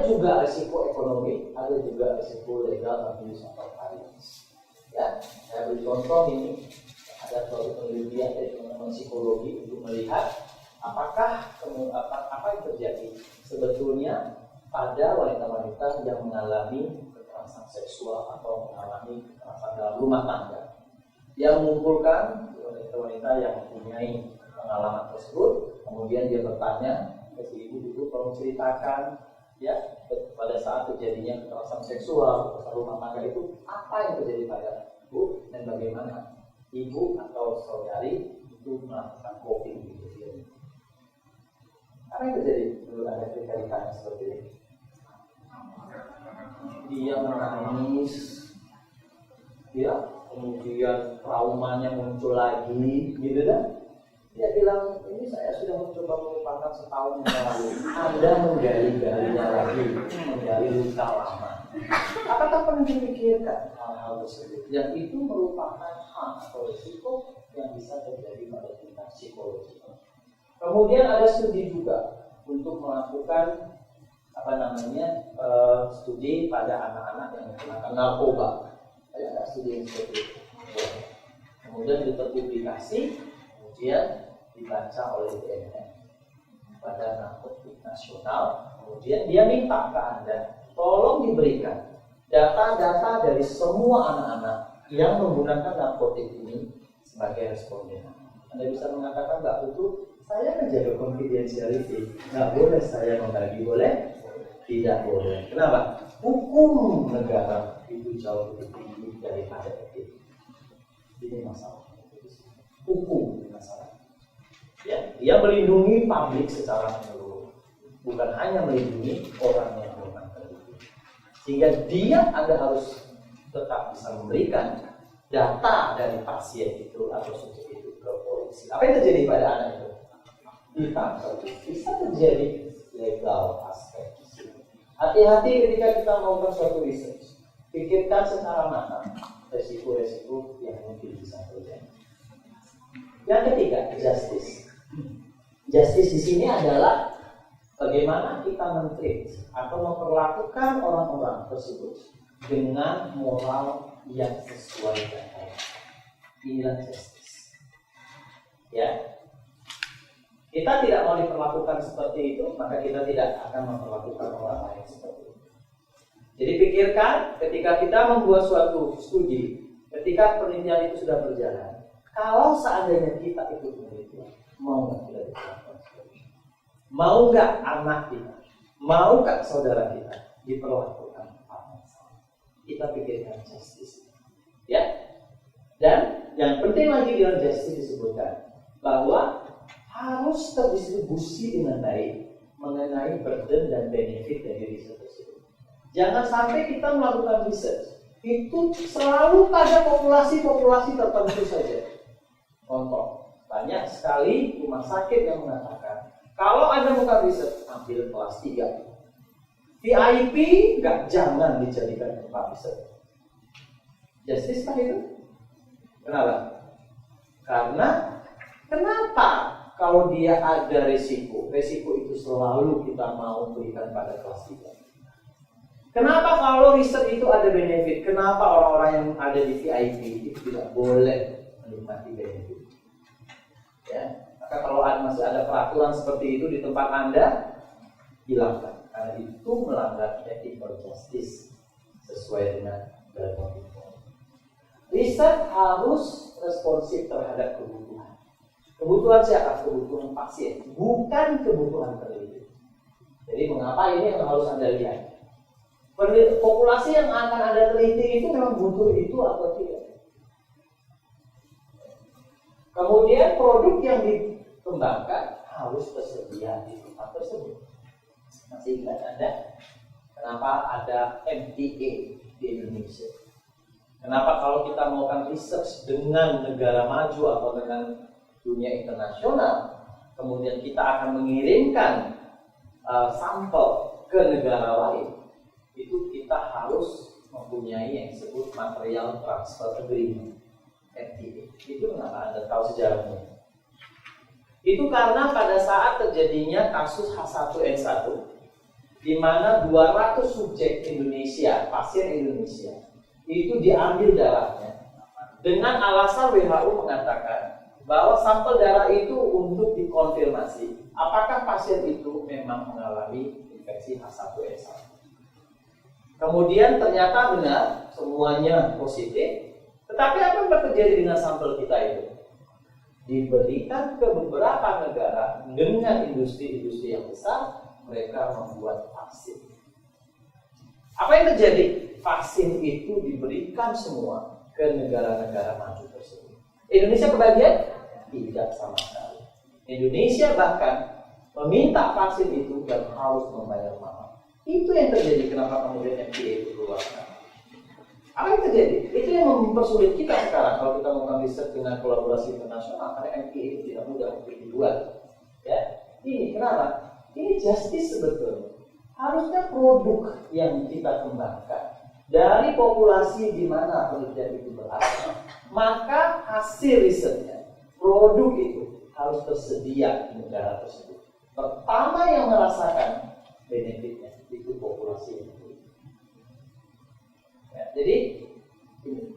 juga risiko ekonomi, ada juga risiko legal abuse atau violence. Ya, saya beri contoh ini, ada suatu penelitian dari teman-teman psikologi untuk melihat apakah apa yang terjadi sebetulnya pada wanita-wanita yang mengalami kekerasan seksual atau mengalami kekerasan dalam rumah tangga. Dia mengumpulkan wanita-wanita yang mempunyai pengalaman tersebut, kemudian dia bertanya ke si ibu, tolong ceritakan ya pada saat terjadinya kekerasan seksual kekerasan rumah tangga itu apa yang terjadi pada ibu dan bagaimana ibu atau saudari itu melakukan coping behavior. Apa yang terjadi menurut Anda ketika ditanya seperti ini? Dia menangis, ya, kemudian traumanya muncul lagi, gitu kan? Dia bilang, ini saya sudah mencoba melupakan setahun yang lalu. Anda menggali-galinya lagi, menggali luka lama. Apakah pernah dipikirkan hal-hal tersebut? Yang itu merupakan hak atau risiko yang bisa terjadi pada tingkat psikologi. Kemudian ada studi juga untuk melakukan studi pada anak-anak yang menggunakan narkoba. Ada studi yang seperti itu. Kemudian diterpublikasi, kemudian dibaca oleh BNN pada narkotik nasional. Kemudian dia minta ke Anda, tolong diberikan data-data dari semua anak-anak yang menggunakan narkotik ini sebagai responden. Anda bisa mengatakan, Mbak Putu, saya menjaga confidentiality, nggak boleh saya membagi, boleh? Tidak boleh. Kenapa? Hukum negara itu jauh lebih tinggi daripada etik. Ini masalah. Hukum ini masalah. Ya, dia melindungi publik secara menyeluruh, bukan hanya melindungi orang yang memang terlindungi. Sehingga Anda harus tetap bisa memberikan data dari pasien itu atau subjek itu ke polisi. Apa yang terjadi pada anak itu? Ditangkap. Bisa terjadi legal aspek. Hati-hati ketika kita melakukan suatu research. Pikirkan secara matang resiko-resiko yang mungkin bisa terjadi. Yang ketiga, justice. Justice di sini adalah bagaimana kita men-treat atau memperlakukan orang-orang tersebut dengan moral yang sesuai dan baik. Inilah justice. Ya. Kita tidak mau diperlakukan seperti itu, maka kita tidak akan memperlakukan orang lain seperti itu. Jadi pikirkan ketika kita membuat suatu studi, ketika penelitian itu sudah berjalan, kalau seandainya kita ikut penelitian, mau nggak kita diperlakukan seperti itu? Mau nggak anak kita, mau nggak saudara kita diperlakukan apa saja? Kita pikirkan justice, ya. Dan yang penting lagi dalam justice disebutkan bahwa harus terdistribusi dengan baik mengenai burden dan benefit dari riset tersebut. Jangan sampai kita melakukan riset itu selalu pada populasi-populasi tertentu saja. Contoh, banyak sekali rumah sakit yang mengatakan kalau Anda melakukan riset, ambil kelas 3. VIP jangan dijadikan tempat riset. Justice kan itu? Kenapa? Kenapa? Kalau dia ada resiko itu selalu kita mau berikan pada kelas 3. Kenapa kalau riset itu ada benefit? Kenapa orang-orang yang ada di VIP itu tidak boleh menikmati benefit? Ya, maka kalau masih ada peraturan seperti itu di tempat Anda, hilangkan. Karena itu melanggar ethical justice sesuai dengan ilmu. Riset harus responsif terhadap kebutuhan. Kebutuhan siapa? Kebutuhan pasien, bukan kebutuhan peneliti. Jadi mengapa ini yang harus Anda lihat? Populasi yang akan Anda teliti itu memang butuh itu atau tidak? Kemudian produk yang dikembangkan harus tersedia di tempat tersebut. Masih ingat Anda? Kenapa ada MTA di Indonesia? Kenapa kalau kita melakukan research dengan negara maju atau dengan dunia internasional, kemudian kita akan mengirimkan sampel ke negara lain, itu kita harus mempunyai yang disebut material transfer agreement, MTA. Itu kenapa Anda tahu sejarahnya? Itu karena pada saat terjadinya kasus H1N1, di mana 200 subjek Indonesia, pasien Indonesia, itu diambil darahnya dengan alasan WHO mengatakan bahwa sampel darah itu untuk dikonfirmasi apakah pasien itu memang mengalami infeksi H1N1. Kemudian ternyata benar, semuanya positif. Tetapi apa yang terjadi dengan sampel kita itu? Diberikan ke beberapa negara dengan industri-industri yang besar, mereka membuat vaksin. Apa yang terjadi? Vaksin itu diberikan semua ke negara-negara maju tersebut. Indonesia kebagian? Tidak sama sekali. Indonesia bahkan meminta vaksin itu dan harus membayar mahal. Itu yang terjadi kenapa kemudian FDA itu keluarkan. Apa yang terjadi? Itu yang mempersulit kita sekarang kalau kita mau riset dengan kolaborasi internasional, karena FDA itu tidak mudah untuk dibuat. Ya, ini kenapa? Ini justice sebetulnya. Harusnya produk yang kita kembangkan dari populasi di mana penelitian itu berasal, maka hasil risetnya, produk itu harus tersedia di negara tersebut. Pertama yang merasakan benefitnya itu populasi itu. Ya, jadi ini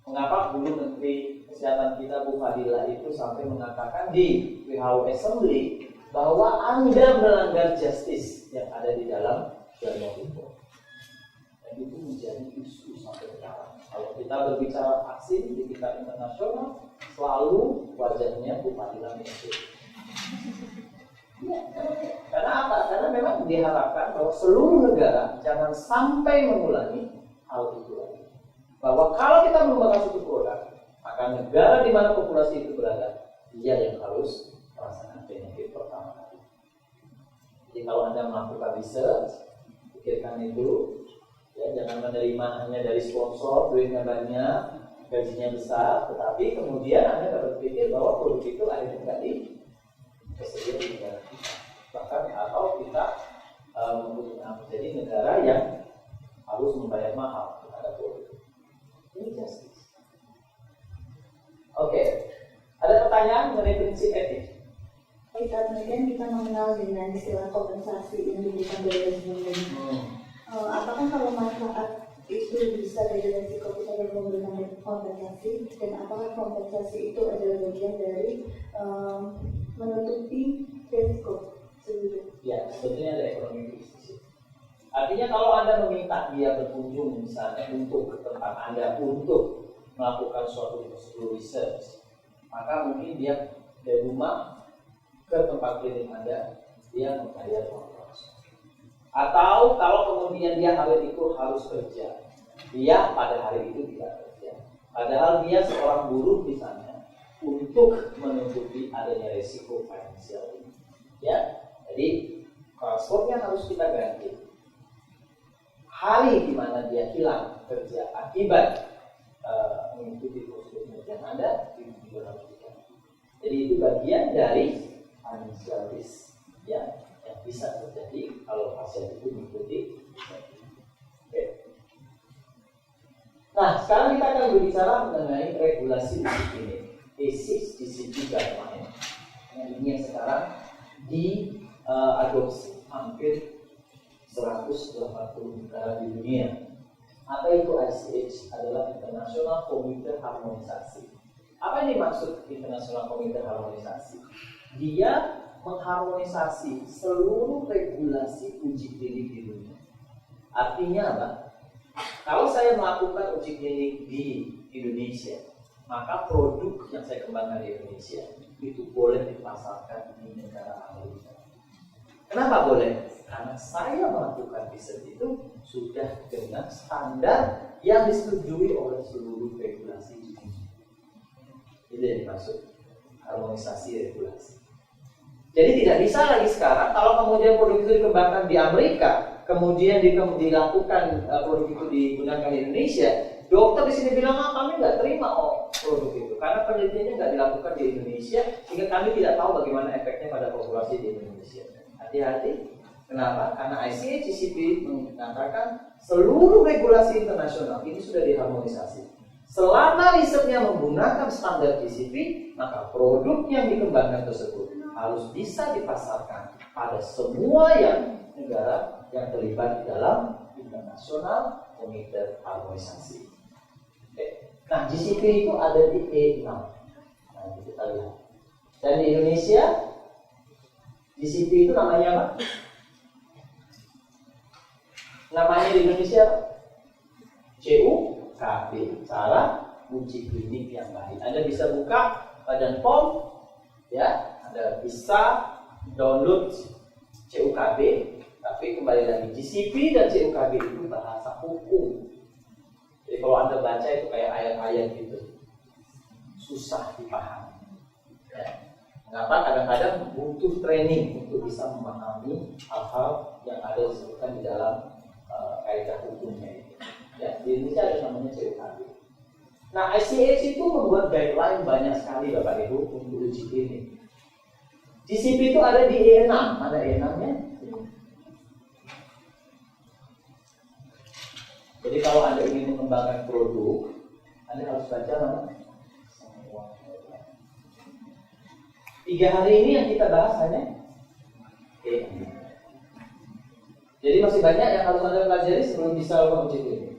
mengapa dulu Menteri Kesehatan kita Bu Fadila itu sampai mengatakan di WHO Assembly bahwa Anda melanggar justice yang ada di dalam Journal Report. Dan itu menjadi isu sampai sekarang. Kalau kita berbicara vaksin di tingkat internasional, selalu wajahnya Bu Fadila muncul. Ya, karena apa? Karena memang diharapkan bahwa seluruh negara jangan sampai mengulangi hal itu lagi. Bahwa kalau kita mengembangkan suatu produk, maka negara di mana populasi itu berada, dia yang harus merasakan benefit pertama kali. Jadi kalau Anda melakukan research, pikirkan itu, ya, jangan menerima hanya dari sponsor, duitnya banyak, gajinya besar, tetapi kemudian Anda dapat berpikir bahwa produk itu akhirnya nggak tersedia di negara kita. Bahkan atau kita menjadi negara yang harus membayar mahal terhadap produk. Ini justice. Oke, ada pertanyaan mengenai prinsip etik? Kemudian kita mengenal dengan istilah kompensasi yang diberikan dari apakah kalau manfaat itu bisa dari resiko kita memberikan kompensasi, dan apakah kompensasi itu adalah bagian dari menutupi resiko? Ya, sebetulnya ada ekonomi bisnis. Artinya kalau Anda meminta dia berkunjung misalnya untuk ke tempat Anda untuk melakukan suatu prosedur research, maka mungkin dia dari rumah ke tempat klinik Anda, dia membayar uang langsung. Atau kalau kemudian dia hari itu harus kerja, dia pada hari itu tidak kerja. Padahal dia seorang buruh di sana untuk menutupi adanya risiko finansial ini. Ya, jadi transportnya harus kita ganti. Hari di mana dia hilang kerja akibat mengikuti prosedur yang ada, itu juga harus diganti. Jadi itu bagian dari financial risk ya, yang bisa terjadi kalau pasien itu mengikuti. Oke. Nah, sekarang kita akan berbicara mengenai regulasi disiplin, A6 disiplin guideline. Ini yang sekarang diadopsi hampir 180 negara di dunia. Apa itu ICH? Adalah International Computer Harmonisasi. Apa yang dimaksud International Computer Harmonisasi? Dia mengharmonisasi seluruh regulasi uji klinik di dunia. Artinya apa? Kalau saya melakukan uji klinik di Indonesia, maka produk yang saya kembangkan di Indonesia itu boleh dipasarkan di negara Amerika. Kenapa boleh? Karena saya melakukan riset itu sudah dengan standar yang disetujui oleh seluruh regulasi di dunia. Itu yang dimaksud harmonisasi regulasi. Jadi tidak bisa lagi sekarang kalau kemudian produk itu dikembangkan di Amerika, kemudian dilakukan produk itu digunakan di Indonesia, dokter di sini bilang kami nggak terima produk itu karena penelitiannya nggak dilakukan di Indonesia, sehingga kami tidak tahu bagaimana efeknya pada populasi di Indonesia. Hati-hati. Kenapa? Karena ICH-GCP mengatakan seluruh regulasi internasional ini sudah diharmonisasi. Selama risetnya menggunakan standar GCP, maka produk yang dikembangkan tersebut harus bisa dipasarkan pada semua yang negara yang terlibat di dalam International Committed Harmonisasi. Nah, GCP itu ada di E6. Nah, kita lihat. Dan di Indonesia, GCP itu namanya apa? Namanya di Indonesia CUKB, cara uji klinik yang baik. Anda bisa buka Badan POM, ya, Anda bisa download CUKB, tapi kembali lagi GCP dan CUKB itu bahasa hukum. Jadi kalau Anda baca itu kayak ayat-ayat gitu, susah dipahami. Ya. Mengapa kadang-kadang butuh training untuk bisa memahami hal-hal yang ada disebutkan di dalam kaidah hukumnya itu. Ya, di Indonesia ada namanya CUKB. Nah, ICH itu membuat guideline banyak sekali Bapak Ibu untuk uji klinik. GCP itu ada di E6, ada E6-nya. Jadi kalau Anda ingin mengembangkan produk, Anda harus baca nama semua. 3 hari ini yang kita bahas hanya E6. Jadi masih banyak yang harus Anda pelajari sebelum bisa melakukan uji klinik.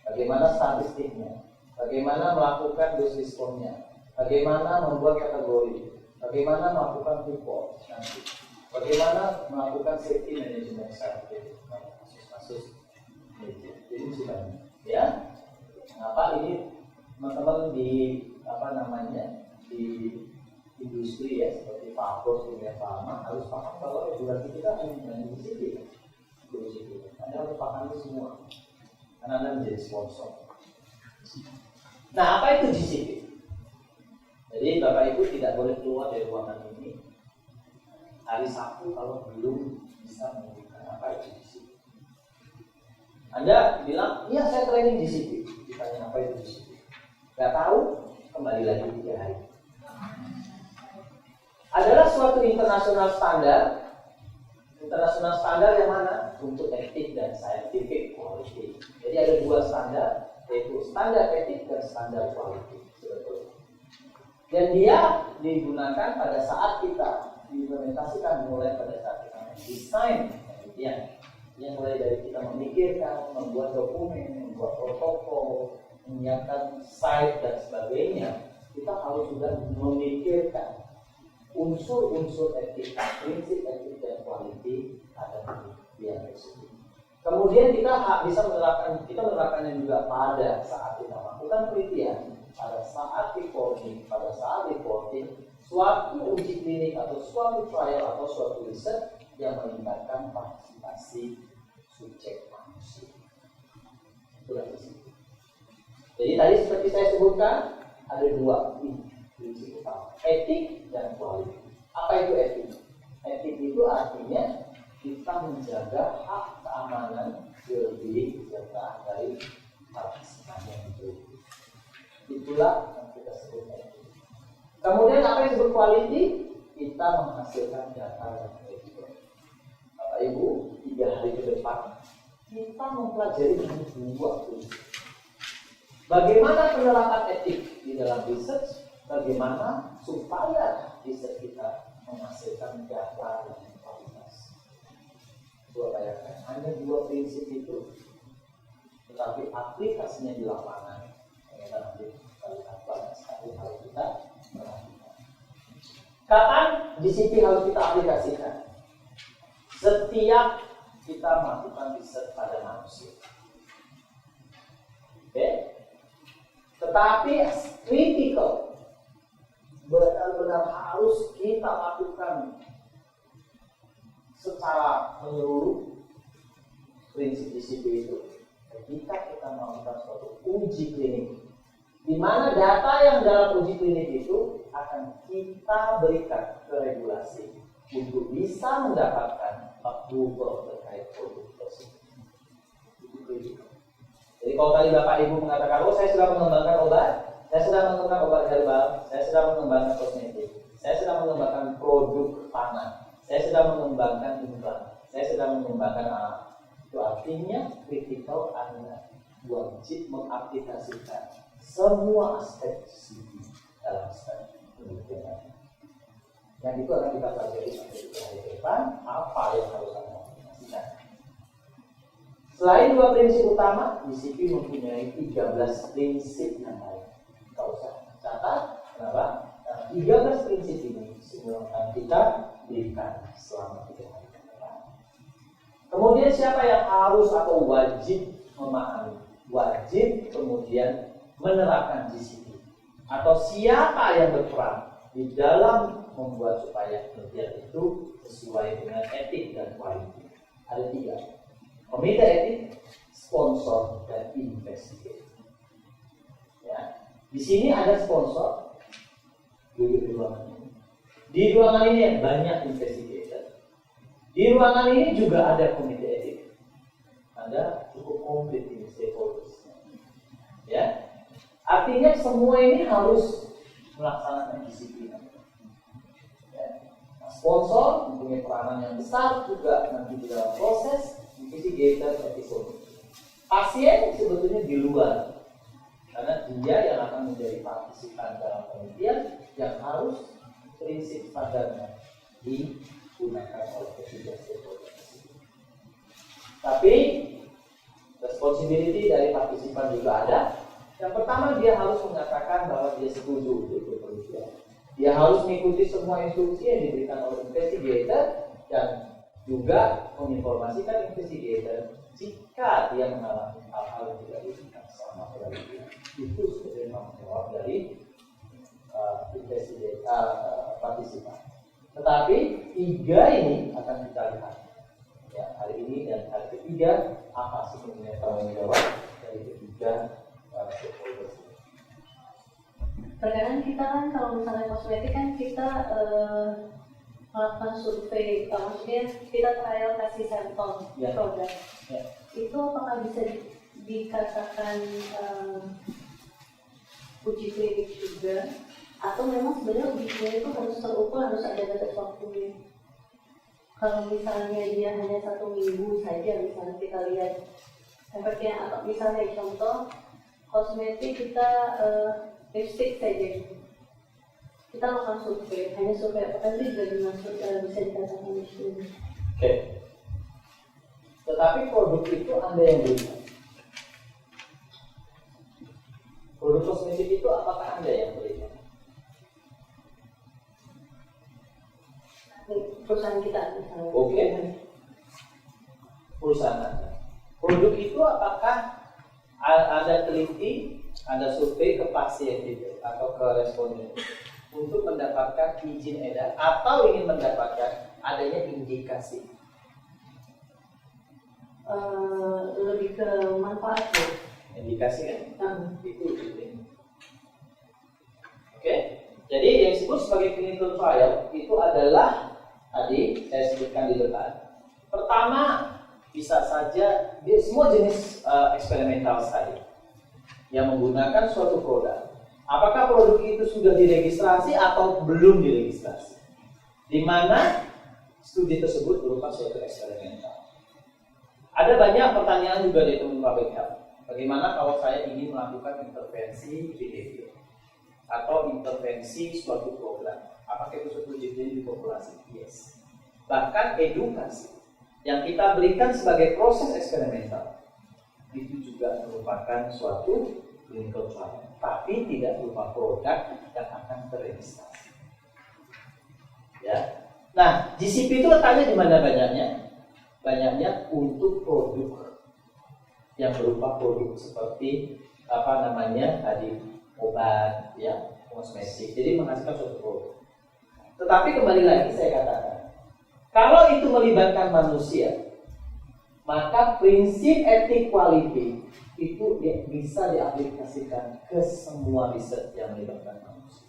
Bagaimana statistiknya, bagaimana melakukan dos responnya, bagaimana membuat kategori, bagaimana melakukan report nanti, bagaimana melakukan safety management kasus-kasus. Jadi masih banyak, ya. Kenapa ini teman-teman di di industri ya seperti Pavos, Kimia Farma harus paham bahwa regulasi kita hanya mengenai GCP. Anda harus paham itu semua, karena Anda menjadi sponsor. Nah, apa itu GCP? Jadi Bapak Ibu tidak boleh keluar dari ruangan ini hari Sabtu kalau belum bisa menunjukkan apa itu GCP. Anda bilang, iya saya training GCP. Ditanya apa itu GCP? Gak tahu, kembali lagi 3 hari. Adalah suatu internasional standar. Internasional standar yang mana? Untuk etik dan scientific quality. Jadi ada 2 standar, yaitu standar etik dan standar quality. Sebetulnya. Dan dia digunakan pada saat kita diimplementasikan, mulai pada saat kita desain penelitian. Yang mulai dari kita memikirkan, membuat dokumen, membuat protokol, menyiapkan site dan sebagainya, kita harus sudah memikirkan unsur-unsur etik, prinsip etik dan quality ada di tersebut. Kemudian kita bisa menerapkannya juga pada saat kita melakukan penelitian, pada saat reporting, suatu uji klinik atau suatu trial atau suatu riset yang melibatkan partisipasi subjek manusia. Itulah GCP. Jadi tadi seperti saya sebutkan ada 2 prinsip utama, etik dan quality. Apa itu etik? Etik itu artinya kita menjaga hak keamanan well-being serta dari partisipan yang itu. Itulah yang kita sebut etik. Kemudian apa yang disebut quality? Kita menghasilkan data yang kredibel. Bapak Ibu, 3 hari ke depan kita mempelajari dengan 2 prinsip. Bagaimana penerapan etik di dalam research? Bagaimana supaya riset kita menghasilkan data yang berkualitas? Coba bayangkan, hanya 2 prinsip itu, tetapi aplikasinya di lapangan ternyata nanti kita lihat banyak sekali hal kita perhatikan. Kapan GCP harus kita aplikasikan? Setiap kita melakukan riset pada manusia. Oke? Tetapi critical, benar-benar harus kita lakukan secara menyeluruh prinsip GCP itu ketika kita melakukan suatu uji klinik, di mana data yang dalam uji klinik itu akan kita berikan ke regulasi untuk bisa mendapatkan approval terkait produk tersebut. Itu kritikal. Jadi kalau tadi Bapak Ibu mengatakan, oh saya sudah mengembangkan obat, saya sudah mengembangkan obat herbal, saya sudah mengembangkan kosmetik, saya sudah mengembangkan produk pangan, saya sudah mengembangkan implan, saya sudah mengembangkan alat. Itu artinya kritikal Anda wajib mengaplikasikan semua aspek GCP dalam studi penelitian. Dan itu akan kita pelajari sampai di hari depan, apa yang harus Anda lakukan. Selain dua prinsip utama, GCP mempunyai 13 prinsip yang lain. Tidak usah catat, kenapa? Nah, 13 prinsip ini semua akan kita berikan selama 3 hari ke depan. Kemudian siapa yang harus atau wajib memahami, wajib kemudian menerapkan GCP? Atau siapa yang berperan di dalam membuat supaya penelitian itu sesuai dengan etik dan quality? Ada 3. Komite etik, sponsor, dan investigator. Ya. Di sini ada sponsor di ruangan ini. Di ruangan ini banyak investigator. Di ruangan ini juga ada komite etik. Ada cukup komplit ini stakeholders. Ya. Artinya semua ini harus melaksanakan disiplin. Ya. Nah, sponsor mempunyai peranan yang besar juga nanti di dalam proses investigator episode. Pasien sebetulnya di luar, karena dia yang akan menjadi partisipan dalam penelitian yang harus prinsip standarnya digunakan oleh ketiga stakeholder. Tapi responsibility dari partisipan juga ada. Yang pertama, dia harus mengatakan bahwa dia setuju untuk penelitian. Dia harus mengikuti semua instruksi yang diberikan oleh investigator dan juga menginformasikan investigator jika dia mengalami hal-hal yang tidak diinginkan selama penelitian. Itu sebenarnya tanggung jawab dari partisipan. Tetapi 3 ini akan kita lihat ya, hari ini dan hari ketiga apa sebenarnya tanggung jawab dari ketiga stakeholders. Terkadang kita kan kalau misalnya kosmetik kan kita melakukan survei, maksudnya kita trial kasih sampel produk. Itu apakah bisa dikatakan uji klinik juga, atau memang sebenarnya uji klinik itu harus terukur, harus ada batas waktunya? Kalau misalnya dia hanya 1 minggu saja, misalnya kita lihat efeknya, atau misalnya contoh kosmetik kita lipstick saja. Kita lakukan survei, hanya survei apakah itu juga dimaksud bisa dikatakan itu. Oke. Tetapi produk itu Anda yang berikan. Produk kosmetik itu apakah Anda yang berikan? Perusahaan kita misalnya. Oke. Perusahaan Anda. Produk itu apakah ada teliti, ada survei ke pasien itu atau ke responden untuk mendapatkan izin edar atau ingin mendapatkan adanya indikasi? Lebih ke manfaat ya. Indikasi kan? Itu ini. Oke. Jadi yang disebut sebagai clinical trial itu adalah tadi saya sebutkan di depan. Pertama, bisa saja semua jenis eksperimental study yang menggunakan suatu produk. Apakah produk itu sudah diregistrasi atau belum diregistrasi? Di mana studi tersebut berupa suatu eksperimental. Ada banyak pertanyaan juga di teman public health. Bagaimana kalau saya ingin melakukan intervensi behavior atau intervensi suatu program? Apakah itu suatu uji di populasi? Yes. Bahkan edukasi yang kita berikan sebagai proses eksperimental itu juga merupakan suatu clinical trial, tapi tidak berupa produk yang akan terregistrasi. Ya. Nah, GCP itu letaknya di mana banyaknya? Banyaknya untuk produk yang berupa produk seperti tadi obat, ya, kosmetik. Jadi menghasilkan suatu produk. Tetapi kembali lagi saya katakan, kalau itu melibatkan manusia, maka prinsip etik quality itu bisa diaplikasikan ke semua riset yang melibatkan manusia.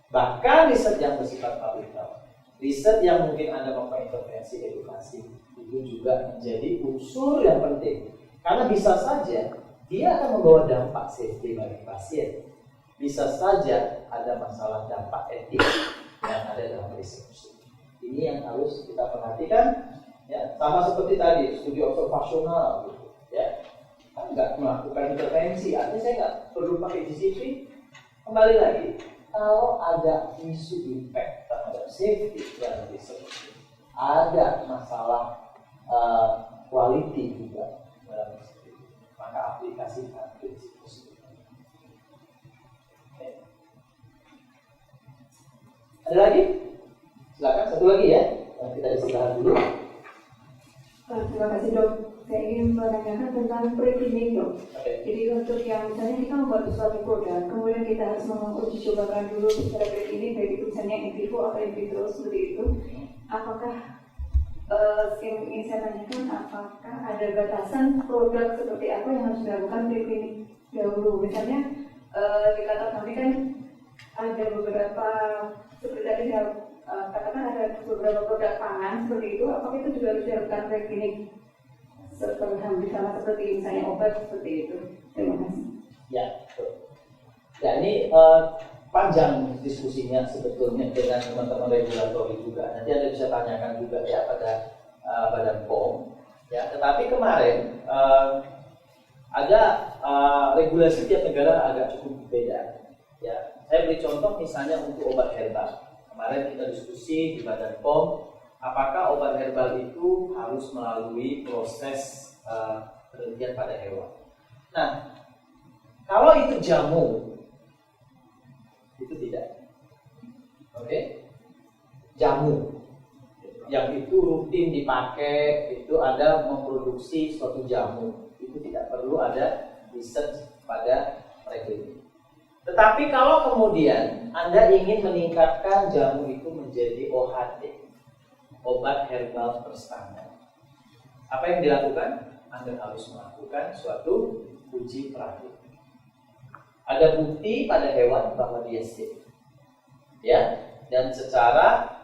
Bahkan riset yang bersifat public health, riset yang mungkin Anda melakukan intervensi edukasi, itu juga menjadi unsur yang penting. Karena bisa saja dia akan membawa dampak safety bagi pasien. Bisa saja ada masalah dampak etik yang ada dalam riset. Ini yang harus kita perhatikan. Ya, sama seperti tadi studi observasional, gitu, ya, kan nggak melakukan intervensi, artinya saya nggak perlu pakai GCP. Kembali lagi, kalau ada isu impact terhadap safety dan riset, ada masalah quality juga dalam riset itu. Maka aplikasikan prinsip tersebut. Oke. Ada lagi? Silakan satu lagi ya. Kita istirahat dulu. Terima kasih dok. Saya ingin menanyakan tentang preklinik dok. Jadi untuk yang misalnya kita membuat suatu produk, kemudian kita harus menguji cobakan dulu secara preklinik, baik itu misalnya in vivo atau in vitro seperti itu. Apakah yang ingin saya tanyakan, apakah ada batasan produk seperti apa yang harus dilakukan preklinik dahulu? Misalnya dikatakan nanti kan ada beberapa seperti tadi katakan ada beberapa produk pangan seperti itu, apakah itu juga harus dilakukan preklinik hampir sama seperti misalnya obat seperti itu? Terima kasih. Ya, betul. Ya ini panjang diskusinya sebetulnya dengan teman-teman regulatori juga. Nanti Anda bisa tanyakan juga ya pada Badan POM. Ya, tetapi kemarin ada regulasi tiap negara agak cukup berbeda. Ya, saya beri contoh misalnya untuk obat herbal. Kemarin kita diskusi di Badan POM, apakah obat herbal itu harus melalui proses penelitian pada hewan. Nah, kalau itu jamu, itu tidak. Oke? Jamu yang itu rutin dipakai, itu ada memproduksi suatu jamu, itu tidak perlu ada riset pada preklinik. Tetapi kalau kemudian Anda ingin meningkatkan jamu itu menjadi OHT, obat herbal terstandar, apa yang dilakukan? Anda harus melakukan suatu uji praklik. Ada bukti pada hewan bahwa dia safe, ya, dan secara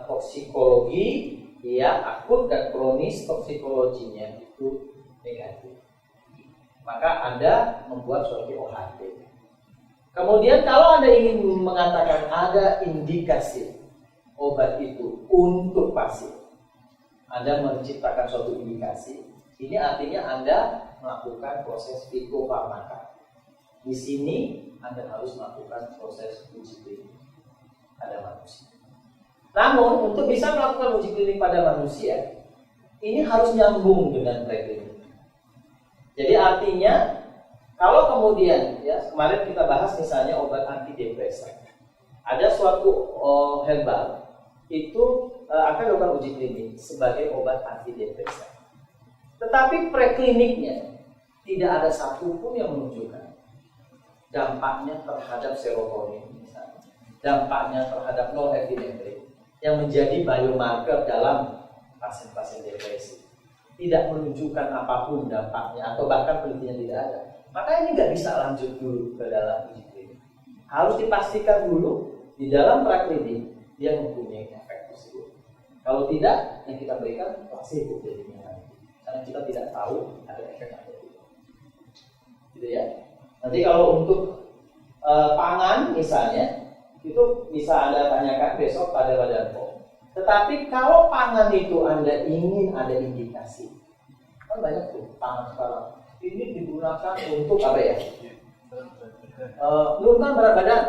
toksikologi, ya, akut dan kronis toksikologinya itu negatif. Maka Anda membuat suatu OHT. Kemudian kalau Anda ingin mengatakan ada indikasi obat itu untuk pasien, Anda menciptakan suatu indikasi. Ini artinya Anda melakukan proses fitofarmaka. Di sini Anda harus melakukan proses uji klinik pada manusia. Namun untuk bisa melakukan uji klinik pada manusia, ini harus nyambung dengan preklinik. Jadi artinya kalau kemudian, ya, kemarin kita bahas misalnya obat antidepresan, ada suatu herbal itu akan dilakukan uji klinik sebagai obat antidepresan. Tetapi prekliniknya tidak ada satupun yang menunjukkan dampaknya terhadap serotonin, misalnya, dampaknya terhadap norepinefrin yang menjadi biomarker dalam pasien-pasien depresi. Tidak menunjukkan apapun dampaknya atau bahkan penelitian tidak ada. Maka ini nggak bisa lanjut dulu ke dalam uji klinik. Harus dipastikan dulu di dalam praklinik dia mempunyai efek tersebut. Kalau tidak, yang kita berikan placebo jadinya nanti. Karena kita tidak tahu ada efek atau tidak. Gitu ya. Nanti kalau untuk pangan misalnya, itu bisa Anda tanyakan besok pada Badan POM. Tetapi kalau pangan itu Anda ingin ada indikasi, kan banyak tuh pangan sekarang. Ini digunakan untuk apa ya? Menurunkan berat badan.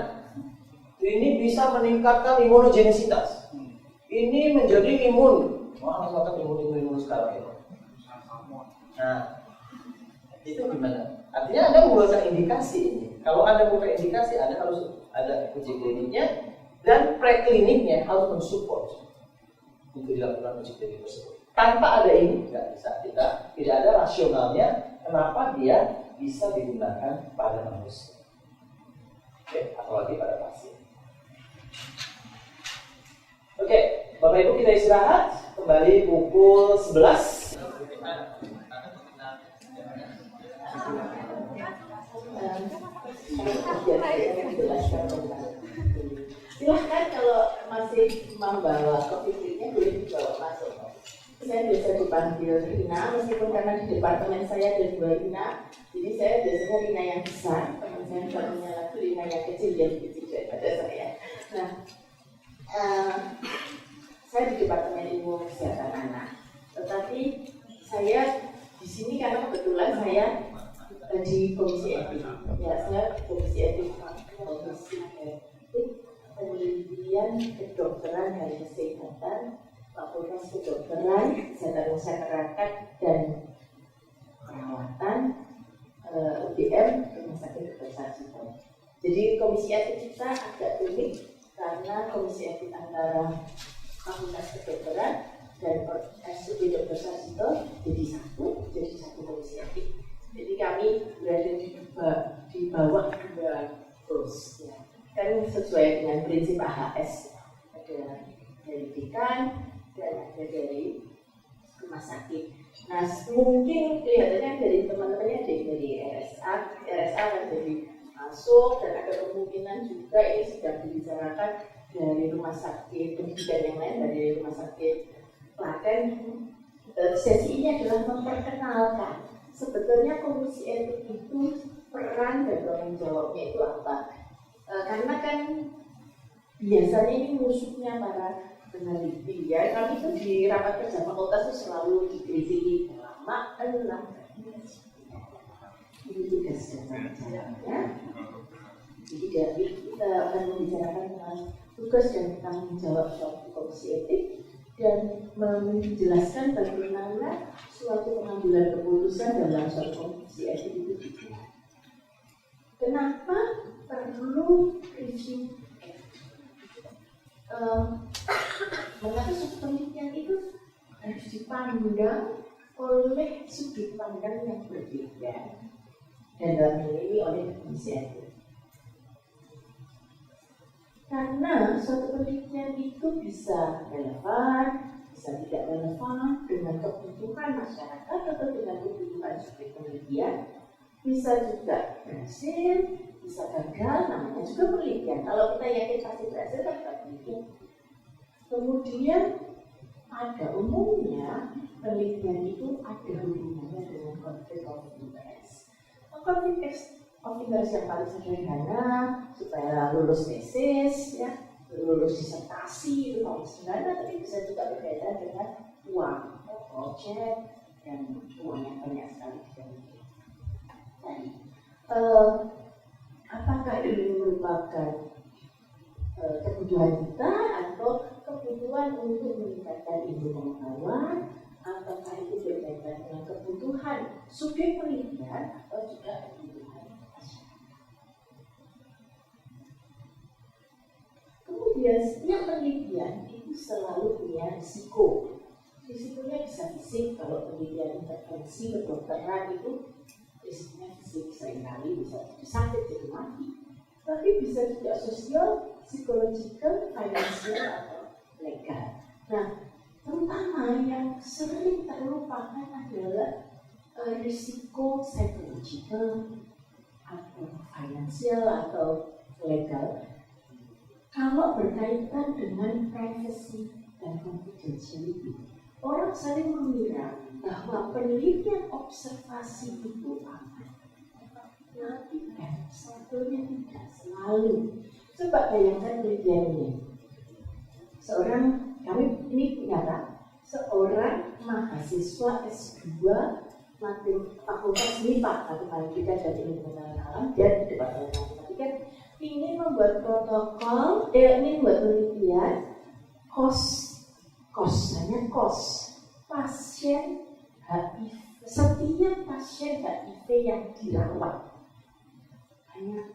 Ini bisa meningkatkan imunogenisitas. Ini menjadi imun. Wah, makan imun sekarang itu. Nah, itu gimana? Artinya Anda membuat indikasi ini. Kalau Anda buka indikasi, Anda harus ada uji kliniknya dan prekliniknya harus mensupport untuk dilakukan uji klinik tersebut. Tanpa ada ini nggak bisa, kita tidak ada rasionalnya kenapa dia bisa digunakan pada manusia. Oke, apalagi pada pasien. Oke, Bapak Ibu kita istirahat kembali pukul 11. Silahkan kalau masih membawa kopi-kopinya boleh dibawa masuk. Saya biasa dipanggil Rina, meskipun karena di departemen saya ada 2 Rina, jadi saya biasanya Rina yang besar, teman saya satunya lagi Rina yang kecil, yang lebih kecil daripada saya. Nah, saya di departemen ilmu kesehatan anak, tetapi saya di sini karena kebetulan saya di komisi etik, ya saya komisi etik, komisi etik penelitian kedokteran dan kesehatan Fakultas Kedokteran, Kesehatan Masyarakat dan Perawatan UGM Rumah Sakit Dr. Sarjito. Jadi komisi etik kita agak unik karena komisi etik antara Fakultas Kedokteran dan SUD Dr. Sarjito jadi satu komisi etik. Jadi kami berada di bawah dua terus, ya. Kan sesuai dengan prinsip AHS, ada dari dekan dan ada dari rumah sakit. Nah, mungkin kelihatannya dari teman-temannya dari RSA kan jadi masuk, dan ada kemungkinan juga ini sedang dibicarakan dari rumah sakit pendidikan yang lain, dari rumah sakit Klaten. Sesi ini adalah memperkenalkan sebetulnya komisi etik itu peran dan tanggung jawabnya itu apa. Karena kan biasanya ini musuhnya para peneliti, ya. Kami itu di rapat kerja fakultas itu selalu dikritisi lama, ini tugas dan caranya. Jadi dari kita akan membicarakan tentang tugas dan tanggung jawab suatu komisi etik dan menjelaskan bagaimana suatu pengambilan keputusan dalam suatu komisi etik itu dibuat. Kenapa perlu review? Mengapa suatu penelitian itu harus dipandang oleh sudut pandang yang berbeda, dan dalam hal ini oleh komisi etik. Karena suatu penelitian itu bisa relevan, bisa tidak relevan dengan kebutuhan masyarakat atau dengan kebutuhan subjek penelitian, bisa juga berhasil, bisa gagal, namanya juga penelitian. Kalau kita yakin pasti berhasil, kan penelitian. Kemudian pada umumnya penelitian itu ada hubungannya dengan konflik of interest. Konflik of interest yang paling sederhana supaya lulus tesis, ya, lulus disertasi itu paling sederhana, tapi bisa juga berbeda dengan uang, proyek, dan uang yang banyak sekali tadi. Apakah ini merupakan kebutuhan kita atau kebutuhan untuk meningkatkan ilmu pengetahuan, ataukah itu berkaitan dengan kebutuhan subjek penelitian atau juga kebutuhan masyarakat? Kemudian setiap penelitian itu selalu punya risiko. Risikonya bisa fisik, kalau penelitian intervensi kedokteran itu risikonya fisik, seringkali bisa sakit jadi mati. Tapi bisa juga sosial, psikologikal, finansial, atau legal. Nah, terutama yang sering terlupakan adalah risiko psikologikal atau finansial atau legal. Kalau berkaitan dengan privacy dan confidentiality, orang sering mengira bahwa penelitian observasi itu aman. Nah, tidak, sebetulnya tidak selalu. Coba bayangkan penelitian ini. Ini nyata, seorang mahasiswa S2 Fakultas MIPA, Matematika dan Ilmu Pengetahuan Alam dan Departemen Matematika, ingin membuat ingin membuat penelitian hanya pasien HIV, setiap pasien HIV yang dirawat hanya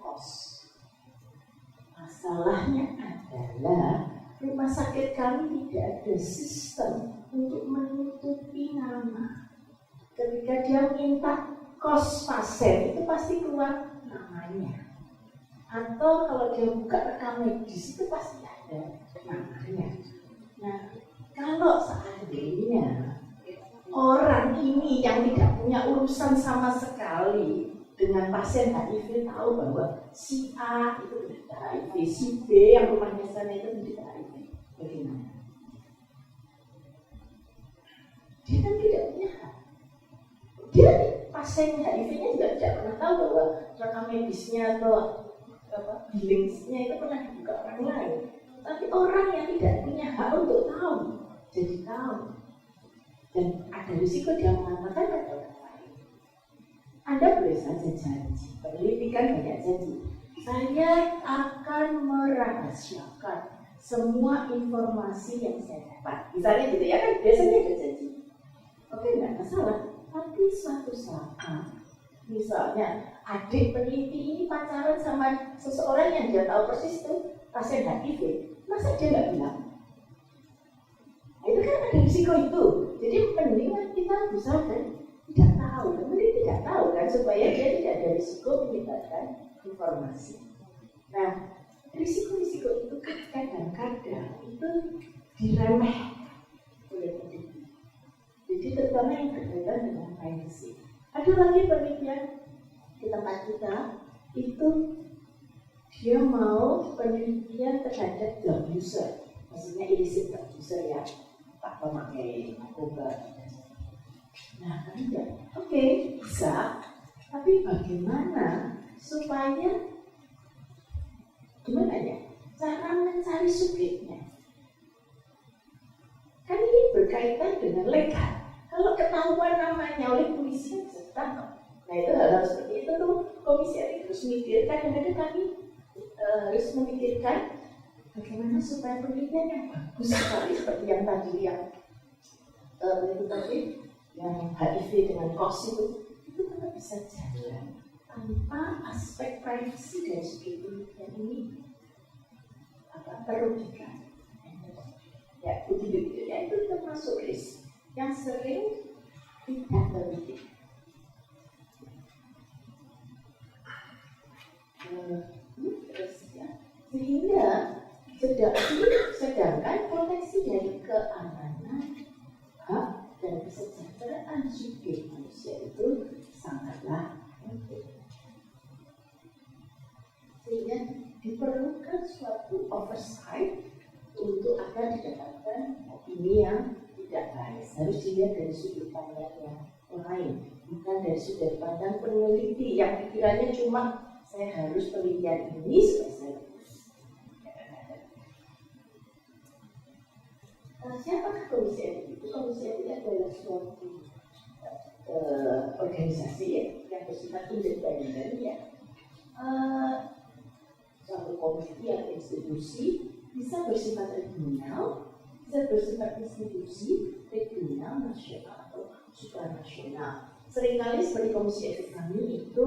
Masalahnya adalah rumah sakit kami tidak ada sistem untuk menutupi nama. Ketika dia minta pasien itu pasti keluar namanya. Atau kalau dia buka rekam medis itu pasti ada namanya. Nah, kalau seandainya orang ini yang tidak punya urusan sama sekali dengan pasien HIV tahu bahwa si A itu menderita HIV, si B yang rumahnya sana itu menderita HIV, bagaimana? Dia kan tidak punya hak. Dia pasien HIV-nya juga tidak pernah tahu bahwa rekam medisnya atau billingsnya itu pernah dibuka orang lain. Tapi orang yang tidak punya hak untuk tahu, jadi tahu. Dan ada risiko dia mengatakan pada orang lain. Anda boleh saja janji, peneliti kan banyak janji. Saya akan merahasiakan semua informasi yang saya dapat. Misalnya gitu ya kan, biasanya ada janji. Oke, nggak masalah. Tapi suatu saat, misalnya adik peneliti ini pacaran sama seseorang yang dia tahu persis itu pasien HIV, masa dia nggak bilang? Nah, itu kan ada risiko itu. Jadi mendingan kita bisa kan tidak tahu, mending tidak tahu kan supaya dia tidak ada risiko menyebarkan informasi. Nah, risiko-risiko itu kadang-kadang itu diremehkan oleh peneliti. Jadi terutama yang berkaitan dengan privacy. Ada lagi penelitian di tempat kita itu dia mau penelitian terhadap drug user, maksudnya illicit drug user ya, tak memakai narkoba. Nah, kan enggak. Oke, bisa. Tapi bagaimana supaya gimana ya? Cara mencari subjeknya. Kan ini berkaitan dengan legal. Kalau ketahuan namanya oleh polisi kan bisa ditangkap. Nah itu hal-hal seperti itu tuh komisi etik harus memikirkan. Kadang-kadang kami harus memikirkan bagaimana supaya penelitian yang bagus sekali seperti yang tadi yang HIV dengan COS itu tetap bisa jalan tanpa aspek privasi dari subjek penelitian ini terugikan. Ya begitu ya, itu termasuk risk yang sering tidak terlihat. Terus ya, sehingga sedangkan proteksi dari keamanan hak dan kesejahteraan subjek manusia itu sangatlah penting. Sehingga diperlukan suatu oversight untuk agar didapatkan opini yang tidak bias. Harus dilihat dari sudut pandang yang lain, bukan dari sudut pandang peneliti yang pikirannya cuma saya harus penelitian ini supaya saya lulus. Siapakah komisi etik itu? Komisi etik adalah suatu organisasi yang bersifat independen ya. Suatu komisi yang institusi bisa bersifat regional, bisa bersifat institusi regional, nasional atau supranasional. Seringkali seperti komisi etik kami itu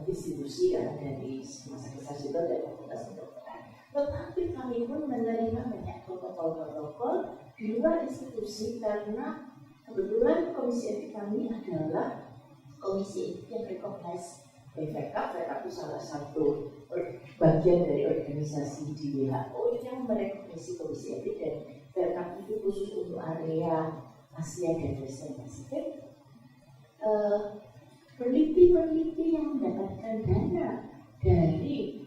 institusi karena dari masa besar itu ada fakultas kedokteran. Tetapi kami pun menerima banyak protokol-protokol di luar institusi karena kebetulan komisi etik kami adalah komisi etik yang recognize BPK itu salah satu bagian dari organisasi di WHO yang merekomendasi komisi etik, dan BPK itu khusus untuk area Asia dan Western Pacific. Peneliti-peneliti yang mendapatkan dana dari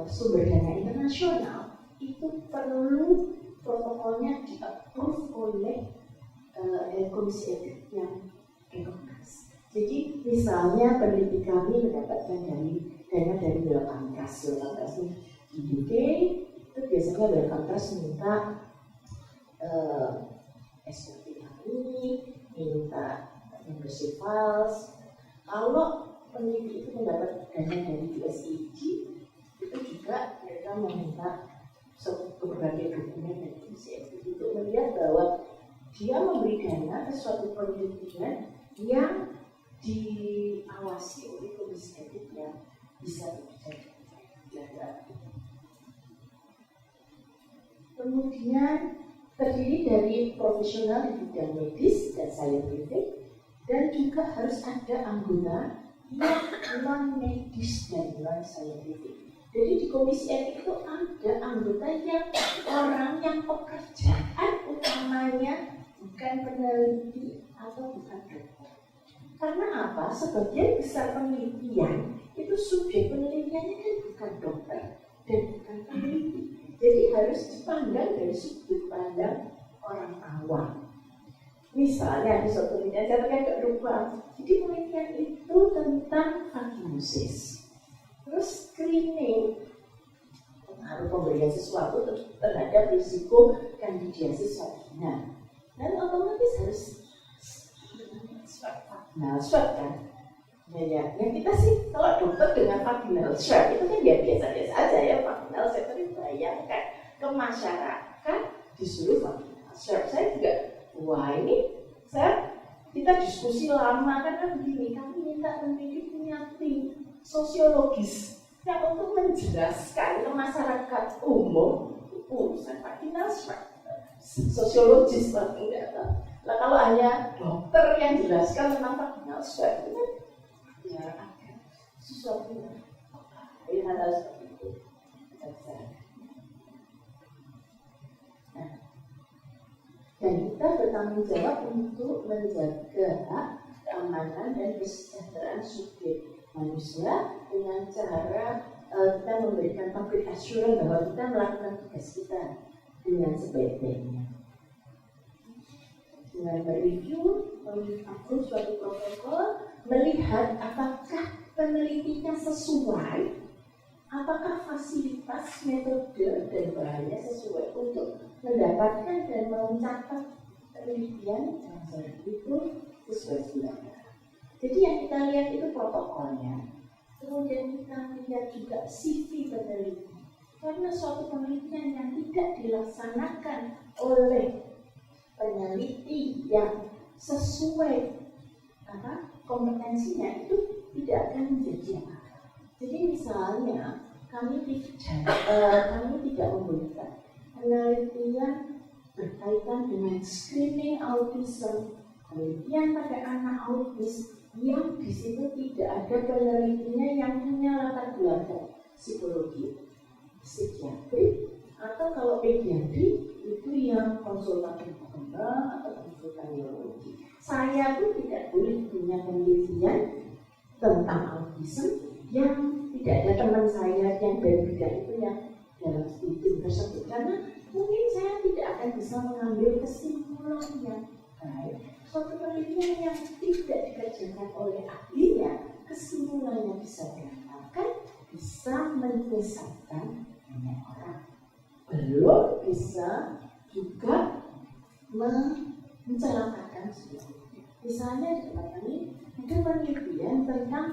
sumber dana internasional itu perlu protokolnya di-approve oleh komisi etik yang recognize. Jadi misalnya peneliti kami mendapatkan dana dari Wellcome Trust. Wellcome Trust di UK itu biasanya Wellcome Trust minta SPP kami, minta membership files. Kalau peneliti itu mendapat dana dari USAID, itu juga mereka meminta berbagai dokumen dari USAID untuk melihat bahwa dia memberi dana ke suatu penelitian yang diawasi oleh komisi etik yang bisa bekerja. Kemudian terdiri dari profesional di bidang medis dan scientific, dan juga harus ada anggota yang non-medis dan non-scientific. Jadi di komisi etik itu ada anggota yang orang yang pekerjaan utamanya bukan peneliti atau bukan dokter. Karena apa? Sebagian besar penelitian itu subjek penelitiannya kan bukan dokter dan bukan peneliti. Jadi harus dipandang dari sudut pandang orang awam. Misalnya di suatu penelitian, saya agak lupa. Jadi penelitian itu tentang vaginosis. Terus screening pengaruh pemberian sesuatu terhadap risiko kandidiasis vagina. Dan otomatis harus swab kan. Ya, kita sih kalau dokter dengan vaginal swab itu kan ya biasa-biasa aja ya vaginal swab, tapi bayangkan ke masyarakat disuruh vaginal swab. Saya juga, wah ini kita diskusi lama karena begini, kami minta peneliti punya tim sosiologis yang untuk menjelaskan ke masyarakat umum urusan vaginal swab. Sosiologis paling enggak tahu. Lah kalau hanya dokter yang jelaskan tentang vaginal swab itu kan ya ada sesuatu yang hal seperti itu. Nah, dan kita bertanggung jawab untuk menjaga keamanan dan kesejahteraan subjek manusia dengan cara kita memberikan public assurance bahwa kita melakukan tugas kita dengan sebaik-baiknya. Dengan mereview, approve suatu protokol, melihat apakah penelitinya sesuai, apakah fasilitas, metode, dan bahannya sesuai untuk mendapatkan dan mencatat penelitian yang itu sesuai standar. Jadi yang kita lihat itu protokolnya, kemudian kita lihat juga CV peneliti. Karena suatu penelitian yang tidak dilaksanakan oleh peneliti yang sesuai kompetensinya itu tidak akan menjadi apa-apa. Jadi misalnya kami tidak memberikan penelitian berkaitan dengan screening autism, penelitian pada anak autis yang di situ tidak ada penelitinya yang punya latar belakang psikologi, psikiatri, atau kalau pediatri itu yang konsultan perkembangan atau konsultan neurologi. Saya pun tidak boleh punya penelitian tentang autism yang tidak ada teman saya yang dari bidang itu yang dalam studi tersebut, karena mungkin saya tidak akan bisa mengambil kesimpulan yang baik. Suatu penelitian yang tidak dikerjakan oleh ahlinya, kesimpulannya bisa berantakan, bisa menyesatkan banyak orang. Belum bisa juga mencelakakan seluruh. Misalnya di tempat kami ada penelitian tentang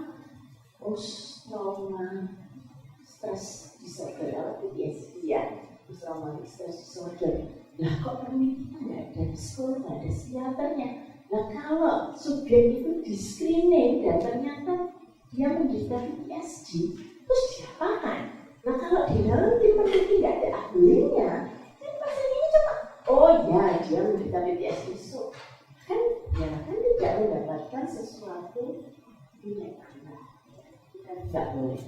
post-trauma stress disorder atau PTSD ya, post-traumatic stress disorder. Lah kok penelitian nggak ada psikolog, nggak ada psikiaternya. Nah kalau subjek itu di screening dan ternyata dia menderita PTSD, terus diapakan? Nah kalau di dalam tim peneliti nggak ada ahlinya, kan pasien ini cuma, oh ya dia menderita PTSD, so kan tidak mendapatkan sesuatu nilai tambah, kan tidak boleh.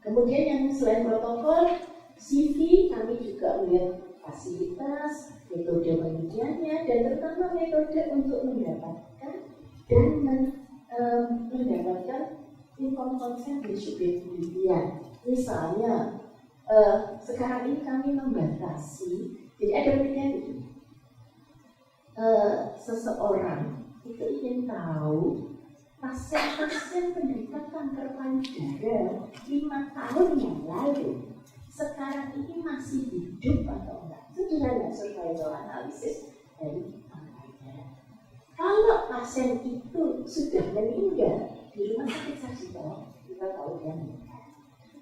Kemudian yang selain protokol, CV kami juga melihat fasilitas, metode penelitiannya, dan terutama metode untuk mendapatkan dan mendapatkan inform konsen dari subjek penelitian. Misalnya, sekarang ini kami membatasi, jadi ada penelitian begini. Seseorang itu ingin tahu pasien-pasien penderita kanker payudara 5 tahun yang lalu sekarang ini masih hidup atau enggak. Sederhana survival analysis dari kanker payudara. Kalau pasien itu sudah meninggal di rumah sakit Sarjito, kita tahu dia meninggal.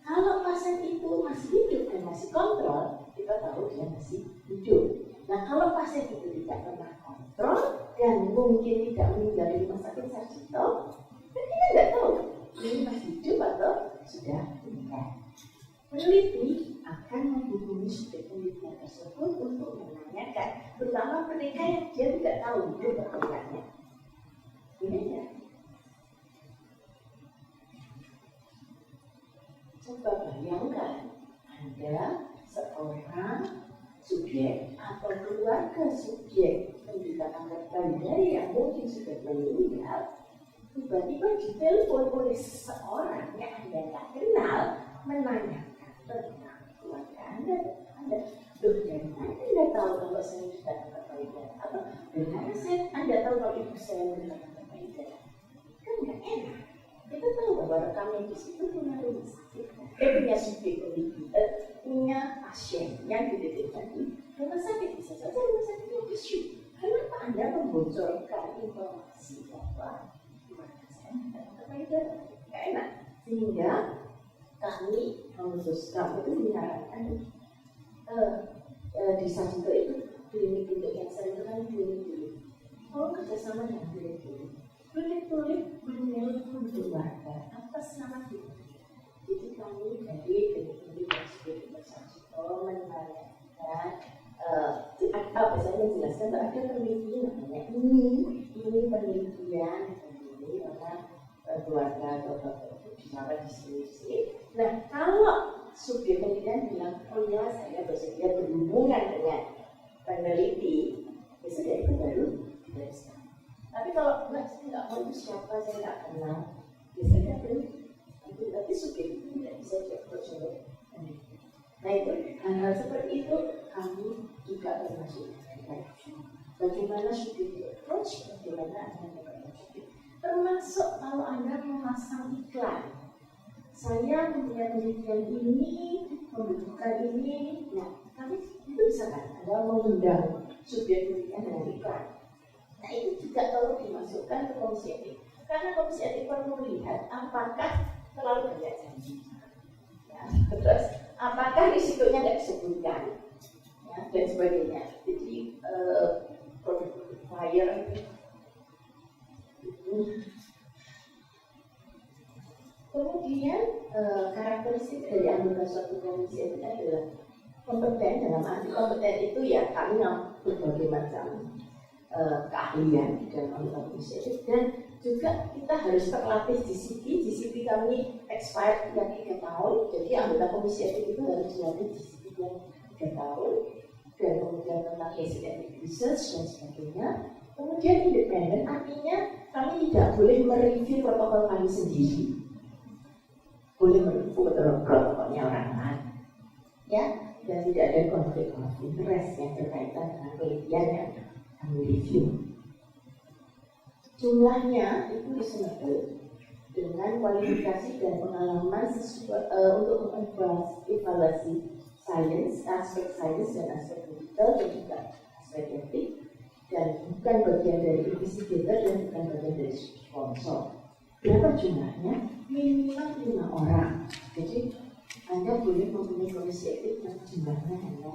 Kalau pasien itu masih hidup dan masih kontrol, kita tahu dia masih hidup. Nah kalau pasien itu tidak pernah kontrol dan mungkin tidak meninggal di rumah sakit Sarjito, kan kita tidak tahu ini masih hidup atau sudah meninggal. Peneliti akan menghubungi subjek penelitian tersebut untuk menanyakan, terutama mereka yang dia tidak tahu hidup atau tidaknya. Ini ya. Coba bayangkan Anda seorang subjek atau keluarga subjek menderita kanker payudara yang mungkin sudah meninggal, tiba-tiba ditelepon oleh seseorang yang Anda tak kenal menanyakan tentang keluarga Anda. Loh, dari mana Anda tahu kalau saya menderita kanker payudara? Atau dari mana Anda tahu kalau ibu saya menderita kanker payudara? Kan nggak enak. Kita tahu bahwa rekam medis itu punya rumah sakit, punya subjek penelitian, punya pasien yang dititipkan di rumah sakit. Bisa saja rumah sakit yang disyuk. Kenapa Anda membocorkan informasi bahwa Apa itu nggak enak. Sehingga kami memutuskan itu menyarankan di Sarjito itu klinik untuk yang saya kan klinik. Kalau kerjasama dengan klinik menelpon keluarga atas nama kita. Jadi kami dari klinik yang Sarjito menanyakan apa saya menjelaskan bahwa ada penelitian namanya ini penelitian ini karena keluarga atau bicara di sini. Nah kalau subjek penelitian bilang oh ya saya bersedia berhubungan dengan peneliti, biasanya itu baru dijelaskan. Tapi kalau enggak saya nggak mau itu siapa saya nggak kenal, biasanya tapi subjek itu tidak bisa diapproach oleh peneliti. Nah itu hal-hal seperti itu kami juga termasuk bagaimana subjek itu approach, bagaimana anda approach, termasuk kalau anda memasang iklan. Saya mempunyai penelitian ini, membutuhkan ini, nah tapi itu bisa kan anda mengundang subjek penelitian dengan iklan. Nah itu juga perlu dimasukkan ke komisi etik, karena komisi etik perlu melihat apakah terlalu banyak janji. Ya, terus apakah risikonya tidak disebutkan ya, dan sebagainya. Jadi produk flyer itu kemudian karakteristik dari anggota suatu komisi itu adalah kompeten. Dalam arti kompeten itu ya kami berbagai macam keahlian di dalam anggota komisi itu, dan juga kita harus terlatih GCP kami expired yang 3 tahun, jadi anggota komisi etik itu harus dilatih GCP yang 3 tahun, dan kemudian tentang basic ethic research dan sebagainya. Kemudian independen, artinya kami tidak boleh mereview protokol kami sendiri, boleh mereview protokolnya orang lain, ya, dan tidak ada konflik of interest yang berkaitan dengan penelitian yang kami review. Jumlahnya itu reasonable dengan kualifikasi dan pengalaman untuk mengevaluasi aspek sains dan aspek medical dan juga aspek etik, dan bukan bagian dari investigator dan bukan bagian dari sponsor. Berapa jumlahnya? Minimal 5 orang. Jadi Anda boleh mempunyai komisi etik yang jumlahnya hanya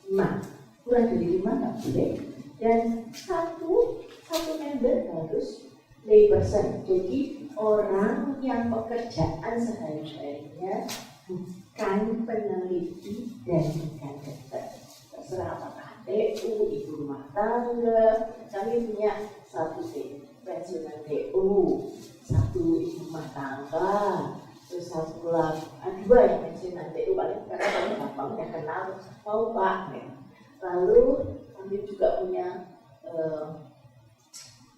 5. Kurang dari 5 nggak boleh. Dan satu member harus lay person. Jadi orang yang pekerjaan sehari-harinya bukan peneliti dan bukan dokter. Terserah apakah TU, ibu rumah tangga. Kami punya satu pensiunan TU, satu ibu rumah tangga, terus satu lagi, dua yang pensiunan TU karena paling gampang yang kenal mau Pak. Lalu kami juga punya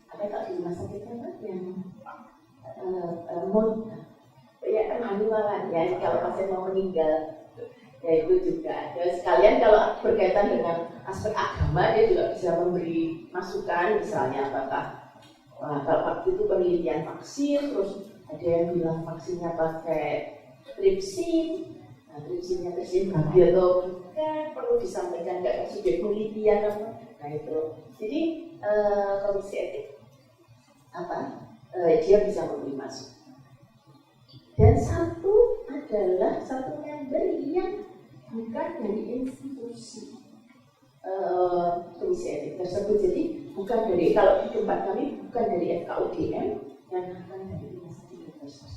ada tak di rumah sakit apa yang manualan ya, kalau pasien mau meninggal ya itu juga ada. Sekalian kalau berkaitan dengan aspek agama dia juga bisa memberi masukan, misalnya apakah kalau waktu itu penelitian vaksin, terus ada yang bilang vaksinnya pakai tripsin. Tripsinnya babi atau bukan, perlu disampaikan ke subjek penelitian apa. Nah itu, jadi komisi etik dia bisa memberi masukan. Dan satu adalah satu member yang bukan dari institusi komisi etik tersebut. Jadi bukan dari, kalau di tempat kami bukan dari FKUGM dan bukan dari universitas.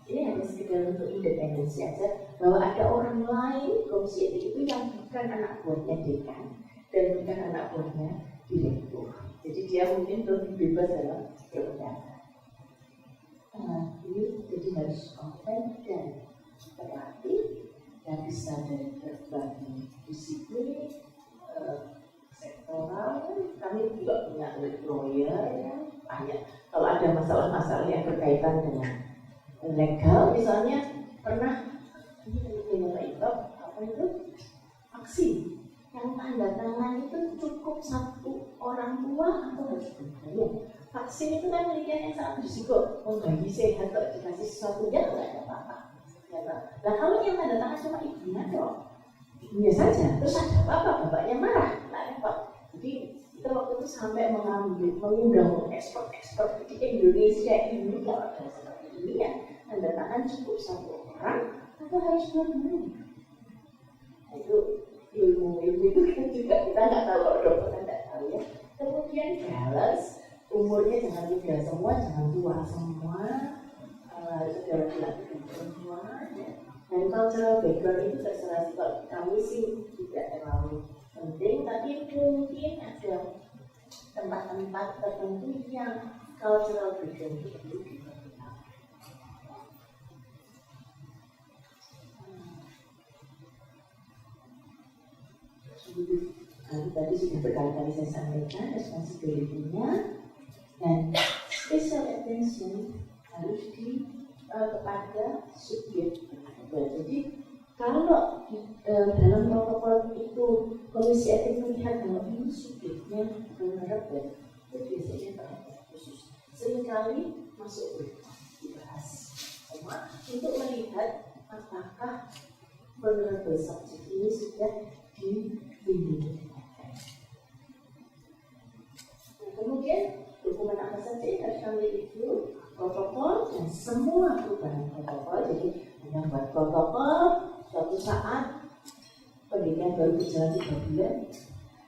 Ini hanya sekedar untuk independensi saja, bahwa ada orang lain komisi etik itu yang bukan anak buahnya dekan dan bukan anak buahnya direktur. Jadi dia mungkin lebih bebas dalam berpendapat. Ini jadi harus kompeten dan terlatih dan bisa dari berbagai disiplin sektoral. Kami juga punya lawyer yang banyak. Kalau ada masalah-masalah yang berkaitan dengan legal, misalnya pernah ini apa itu vaksin yang tanda tangan itu cukup satu orang tua atau harus berbayar. Vaksin itu kan penelitian yang sangat berisiko, bayi sehat kalau dikasih sesuatu dia nggak ada apa-apa. Nah kalau yang tanda tangan cuma ibunya dong, ibunya saja, terus ada apa-apa bapaknya marah, nggak repot. Jadi Kita waktu itu sampai mengundang ekspor di Indonesia ini, kalau ada seperti ini ya, tanda tangan cukup 1 orang atau harus 2 orang. Itu ilmu itu kan juga kita nggak tahu, kalau dokter kan nggak tahu ya. Kemudian balance, umurnya jangan muda semua, jangan tua semua, sudah laki-laki dan perempuan ya. Dan cultural background itu terserah sih, kalau kami sih tidak terlalu penting, tapi mungkin ada tempat-tempat tertentu yang cultural background itu perlu diperhatikan. Tadi sudah berkali-kali saya sampaikan responsibility-nya dan special attention harus kepada subjek. Jadi kalau dalam protokol itu komisi etik melihat bahwa ini subjeknya vulnerable, itu biasanya perhatian khusus. Seringkali masuk dibahas semua untuk melihat apakah vulnerable subjek ini sudah dilindungi. Nah, kemudian dokumen apa saja yang harus kami review, protokol dan semua perubahan protokol. Jadi hanya buat protokol, suatu saat pendidikan baru berjalan 3 bulan,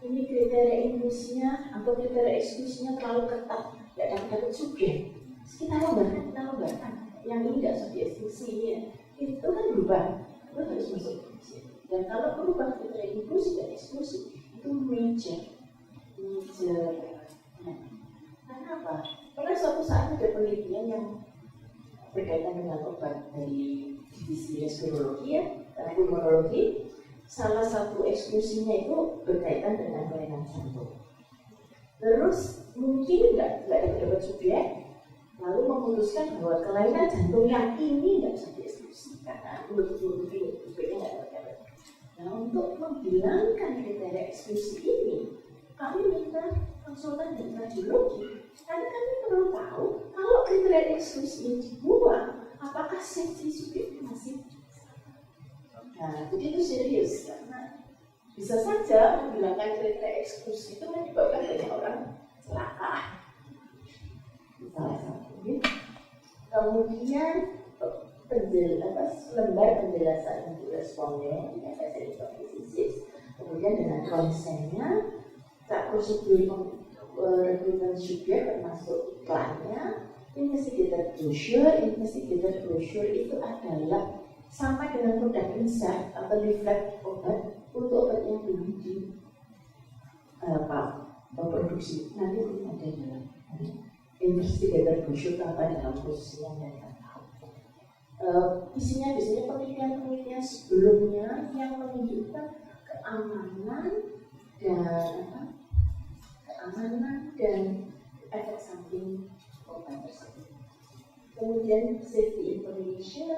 ini kriteria inklusinya atau kriteria eksklusinya terlalu ketat, tidak dapat subjek. Kita longgarkan. Yang ini tidak usah dieksklusi ya. Itu kan berubah, itu harus masuk subjek. Dan kalau berubah kriteria inklusi dan eksklusi itu major. Karena apa? Karena suatu saat ada penelitian yang berkaitan dengan obat dari divisi respirologi ya, pulmonologi. Salah satu eksklusinya itu berkaitan dengan kelainan jantung. Terus mungkin nggak dapat subjek, lalu memutuskan bahwa kelainan jantung yang ini nggak bisa dieksklusi karena menurut subjeknya nggak dapat. Nah, untuk menghilangkan kriteria eksklusi ini, kami minta konsultan dari kardiologi, karena kami perlu tahu kalau kriteria eksklusi ini dibuang, apakah safety subjek masih. Nah, jadi itu serius karena bisa saja menghilangkan kriteria eksklusi itu menyebabkan banyak orang celaka. Salah satunya. Kemudian lembar penjelasan untuk responden yang saya ceritakan, kemudian dengan konsennya, prosedur rekrutmen subjek termasuk iklannya, investigator brochure itu adalah sama dengan produk insert atau leaflet obat untuk obat yang belum produksi. Nanti belum ada dalam investigator brochure apa dalam posisi yang saya tahu. Isinya biasanya penelitian sebelumnya yang menunjukkan keamanan dan efek samping obat tersebut. Kemudian safety information,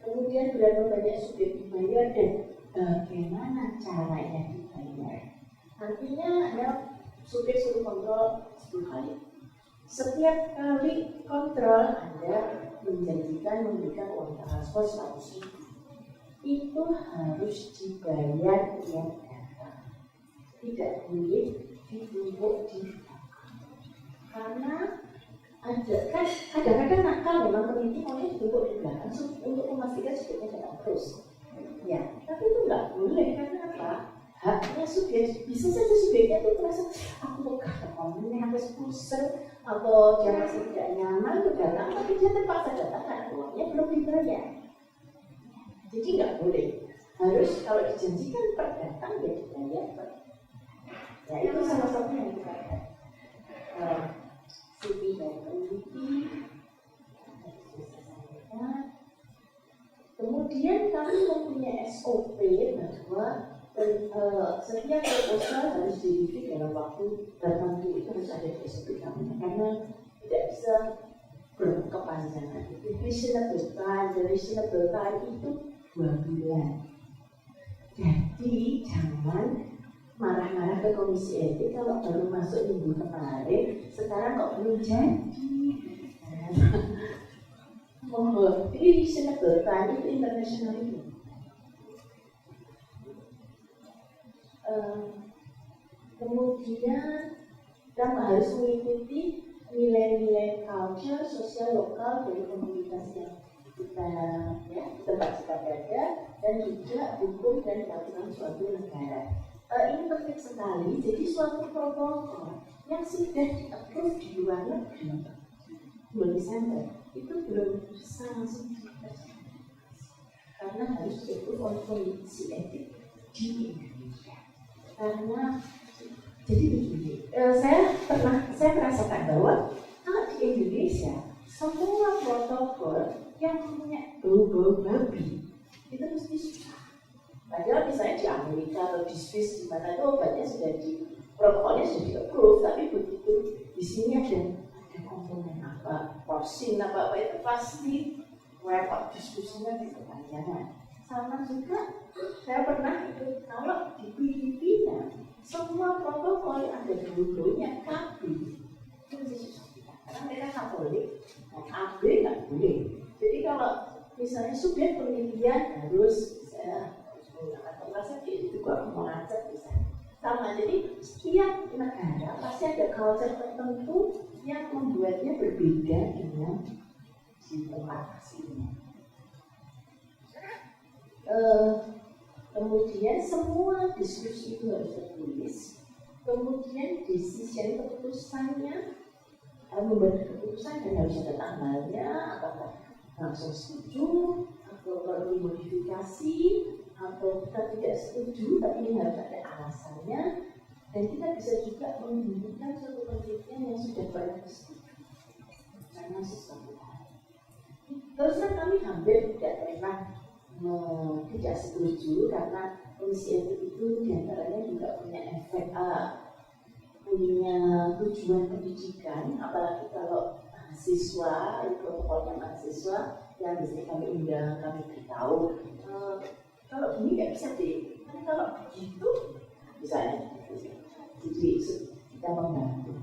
kemudian berapa banyak subjek dibayar dan bagaimana caranya dibayar. Nantinya ada subjek suruh kontrol 10 kali. Setiap kali kontrol Anda menjanjikan memberikan uang transfer 100.000. Itu harus dibayar tiap datang. Tidak boleh ditumpuk di karena ada kan kadang-kadang nakal memang peneliti maunya ditumpuk di belakang untuk memastikan subjeknya datang terus. Ya, tapi itu nggak boleh karena apa? Haknya subjek, bisa saja subjeknya itu merasa aku ini habis pusing atau dia masih tidak nyaman untuk datang, tapi dia terpaksa datang karena uangnya belum dibayar. Jadi nggak boleh. Harus kalau dijanjikan per datang ya dibayar per. Ya itu salah satu yang kita lihat. CV dari peneliti. Kemudian kami mempunyai SOP bahwa setiap proposal harus direview dalam waktu tertentu. Itu harus ada di SOP kami karena tidak bisa berkepanjangan. Reasonable time itu 2 bulan. Jadi jangan marah-marah ke komisi etik kalau baru masuk minggu kemarin, sekarang kok belum jadi. Ini reasonable time itu international itu. Kemudian dan harus mengikuti nilai-nilai culture, sosial lokal dari komunitas yang kita ya tempat kita berada, dan juga hukum dan peraturan suatu negara. Ini penting sekali. Jadi suatu protokol yang sudah di-approve di luar negeri bulan Desember itu belum bisa langsung dikerjakan karena harus di-approve oleh komisi etik di Indonesia. Karena jadi begini, saya merasakan bahwa kalau di Indonesia semua protokol yang punya bau-bau babi itu mesti susah. Padahal misalnya di Amerika atau di Swiss di mana itu obatnya sudah protokolnya sudah di-approve, tapi begitu di sini ada komponen apa, porsin apa itu pasti repot, diskusinya berkepanjangan. Sama juga saya pernah itu kalau di Filipina semua protokol yang ada dulu-dulunya KB itu susah kita karena mereka Katolik dan AB nggak boleh. Jadi kalau misalnya sudah penelitian harus saya menggunakan kontrasepsi itu juga mengajak bisa sama. Jadi setiap negara pasti ada culture tertentu yang membuatnya berbeda dengan di tempat aslinya. Kemudian semua diskusi itu harus tertulis. Kemudian decision keputusannya membuat keputusan dan harus ada tanggalnya, apakah langsung setuju atau perlu dimodifikasi atau kita tidak setuju, tapi ini harus ada alasannya. Dan kita bisa juga menghentikan suatu penelitian yang sudah pernah disetujui karena sesuatu hal. Terus kami hampir tidak pernah tidak setuju karena komisi etik itu diantaranya juga punya efek punya tujuan pendidikan, apalagi kalau mahasiswa, protokolnya mahasiswa yang biasanya kami undang, kami beritahu kalau gini nggak bisa deh, karena kalau begitu misalnya jadi kita membantu.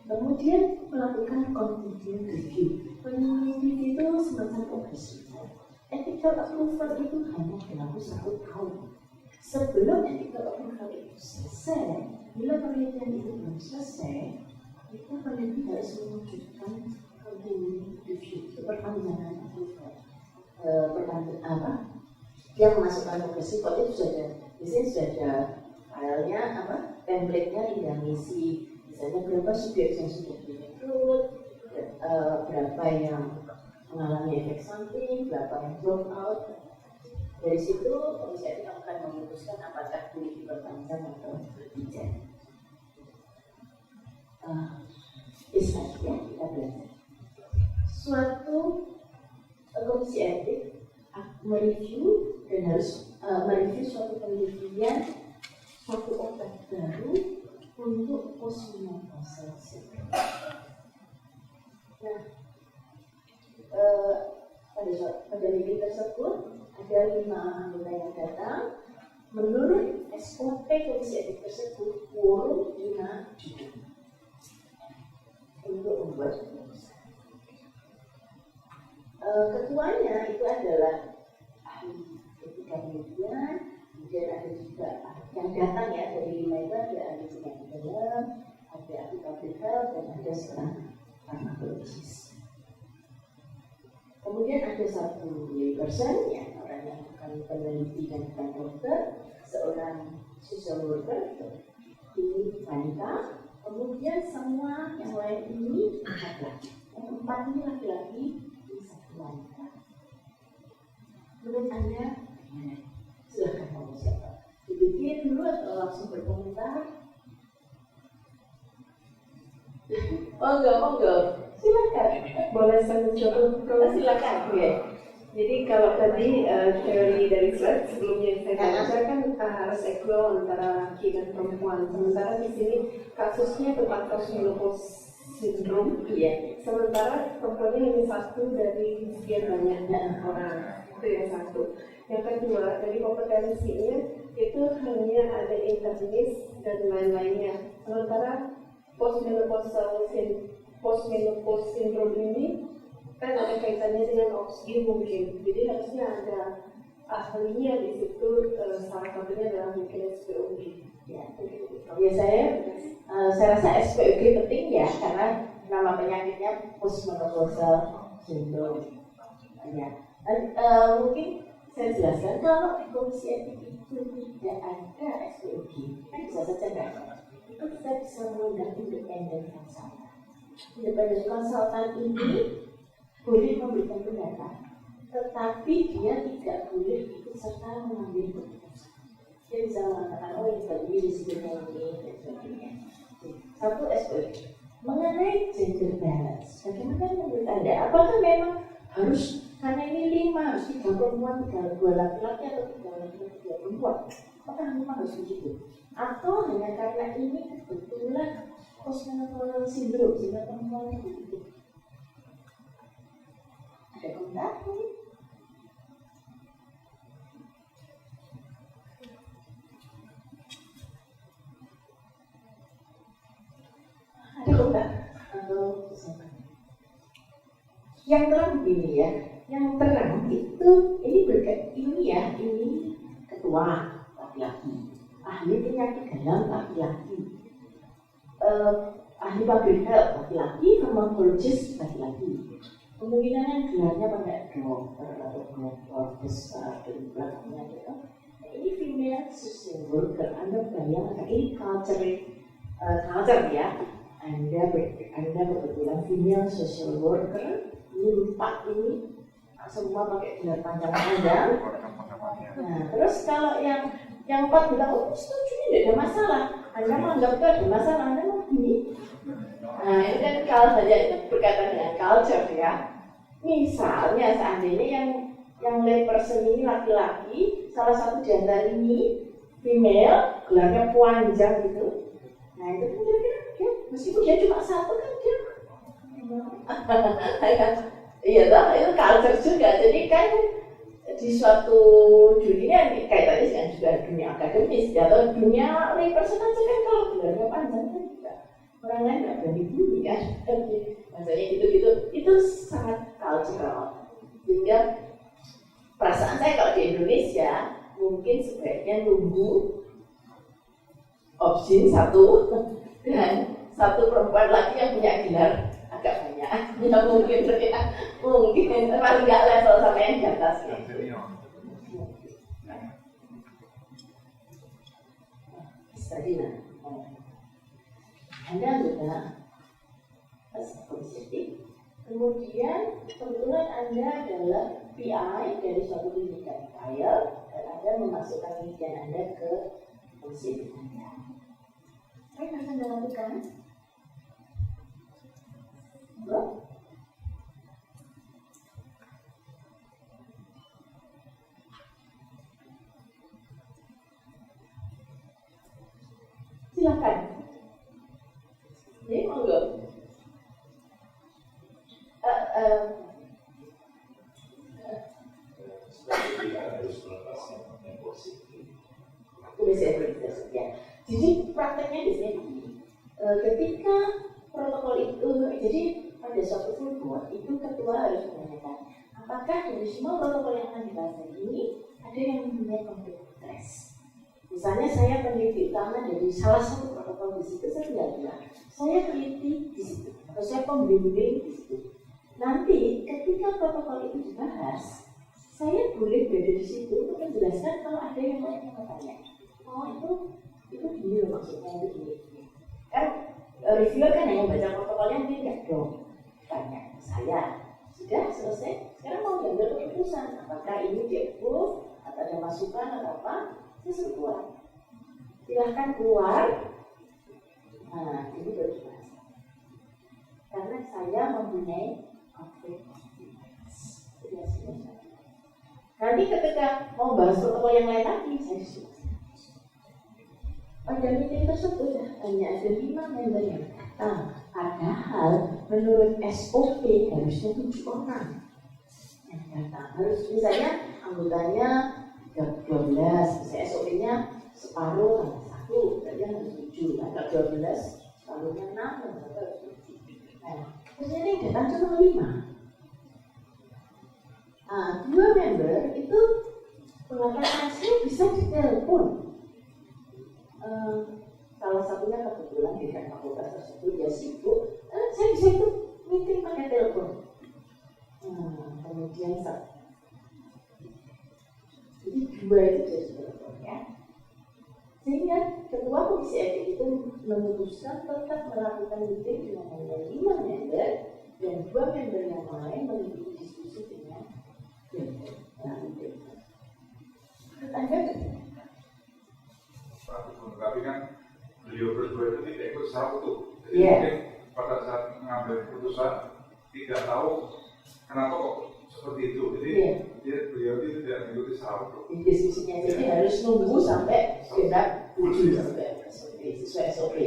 Kemudian melakukan continuous review. Peneliti itu semacam progresi. Ethical approval itu hanya berlaku 1 tahun. Sebelum ethical approval itu selesai, bila penelitian itu belum selesai, kita peneliti harus mewujudkan continuous review, perpanjangan approval. Yang memasukkan progresi kok itu sudah ada, biasanya sudah ada filenya, template-nya tinggal ngisi, misalnya berapa subjek yang sudah direkrut, berapa yang mengalami efek samping, berapa yang drop out. Dari situ komisi etik akan memutuskan apakah boleh diperpanjang atau tidak. Istilahnya kita belajar. Suatu komisi etik mereview dan harus mereview suatu penelitian, suatu obat baru untuk postmenopausal syndrome. Nah, pada meeting tersebut ada 5 anggota yang datang. Menurut SOP komisi etik tersebut, quorum 5 juga untuk membuat keputusan. Ketuanya itu adalah ahli etika penelitian, kemudian ada juga yang datang ya dari 5 itu ada ahli penyakit dalam, ada ahli public health, dan ada seorang farmakologis. Kemudian ada 1 layperson, ya, orang yang bukan peneliti dan bukan dokter, seorang social worker, ini wanita. Kemudian semua yang lain ini laki-laki. Yang 4 ini laki-laki, ini 1 wanita. Menurut Anda, silahkan ngomong siapa? Dipikir dulu atau langsung berkomentar? Monggo. Silakan. Boleh saya mencoba? Silakan. Ya. Jadi kalau tadi teori dari slide sebelumnya yang saya baca kan harus equal antara laki dan perempuan. Sementara di sini kasusnya tentang postmenopause syndrome. Iya. Sementara perempuannya hanya 1 dari sekian banyaknya orang. Itu yang 1. Yang kedua, dari kompetensinya itu hanya ada internis dan lain-lainnya. Sementara postmenopause syndrome ini kan ada kaitannya dengan oksigen mungkin, jadi harusnya ada ahlinya di situ salah satunya adalah mungkin SPOG. Ya, ya saya rasa SPOG penting ya, karena nama penyakitnya postmenopausal syndrome. Ya, mungkin saya jelaskan kalau di komisi etik itu tidak ada SPOG, kan bisa saja nggak ada. Itu kita bisa mengundang independen konsultan. Independen konsultan ini boleh memberikan pendapat, tetapi dia tidak boleh ikut serta mengambil keputusan. Dia bisa mengatakan, oh ini tadi risikonya ini dan sebagainya. Satu SPOG. Mengenai gender balance, bagaimana menurut Anda? Apakah memang harus karena ini 5 harus 3 perempuan, 2 laki-laki atau 3 laki-laki 2 perempuan? Apakah memang harus begitu? Atau hanya karena ini kebetulan postmenopausal syndrome sehingga perempuannya begitu? Ada komentar? Ada komentar? Atau sesuatu? Yang terang begini ya, yang terang itu ini ini ketua laki-laki, ahli penyakit dalam laki-laki, ahli public health laki-laki, farmakologis laki-laki. Kemungkinan gelarnya pada dokter atau dokter besar dan belakangnya gitu. Ini female social worker, Anda bayangkan ini culture ya. Anda kebetulan female social worker. Ini 4 ini semua pakai gelar panjang-panjang. Nah, terus kalau yang 4 bilang, oh setuju ini tidak ada masalah. Anda menganggap itu ada masalah, Anda mau gini. Nah, itu kan kalau saja itu berkaitan dengan culture ya. Misalnya seandainya yang layperson ini laki-laki, salah satu di antara ini female, gelarnya panjang gitu. Nah, itu kan dia meskipun dia cuma satu kan dia iya toh, itu culture juga. Jadi kan di suatu dunia kaitannya dengan juga dunia akademis atau dunia layperson aja kan kalau gelarnya panjang kan juga orang lain nggak berani bunyi kan. Maksudnya gitu-gitu itu sangat cultural. Sehingga perasaan saya kalau di Indonesia mungkin sebaiknya nunggu opsi 1 dan 1 perempuan lagi yang punya gelar agak banyak, ya mungkin paling nggak level sama yang di atasnya. Tadi Anda juga positif, kemudian kebetulan Anda adalah PI dari suatu pendidikan trial dan Anda memasukkan pendidikan Anda ke positif Anda. Apa yang Anda lakukan? Silakan. Jadi monggo. Jadi prakteknya di sini. Ketika protokol itu, jadi pada suatu forum itu ketua harus menanyakan apakah dari semua protokol yang akan dibahas ini ada yang mempunyai konflik of interest. Misalnya saya peneliti utama dari salah satu protokol di situ, saya teliti di situ atau saya pembimbing di situ. Nanti ketika protokol itu dibahas, saya boleh berada di situ untuk menjelaskan kalau ada yang lain yang bertanya. Oh itu gini loh maksudnya, itu gini. Kan reviewer kan hanya baca protokolnya mungkin nggak dong. Tanya saya, sudah selesai. Sekarang mau ambil keputusan apakah ini di-approve atau ada masukan atau apa? Saya suruh keluar. Silahkan keluar. Nah, ini baru dibahas. Karena saya mempunyai konflik of interest. Nanti ketika mau bahas protokol yang lain lagi, saya suruh. Pada meeting tersebut hanya ada 5 member yang datang. Padahal menurut SOP harusnya 7 orang yang datang. Harus misalnya anggotanya 12, misalnya SOP-nya separuh tambah 1, berarti harus 7. Kalau 12, separuhnya 6, tambah 1 harus 7. Nah, terus ini datang cuma 5. Nah, 2 member itu mengatakan saya bisa ditelepon. Salah satunya kebetulan di fakultas tersebut dia sibuk, saya bisa itu meeting pakai telepon. Kemudian jadi dua itu jadi telepon ya. Sehingga ketua komisi etik itu memutuskan tetap melakukan meeting dengan hanya 5 member dan 2 member yang lain mengikuti diskusi dengan member. Anda tapi kan beliau berdua itu tidak ikut secara utuh. Jadi mungkin pada saat mengambil keputusan tidak tahu kenapa kok seperti itu. Jadi beliau itu tidak mengikuti secara utuh. Diskusinya jadi harus nunggu sampai genap 7 sesuai SOP.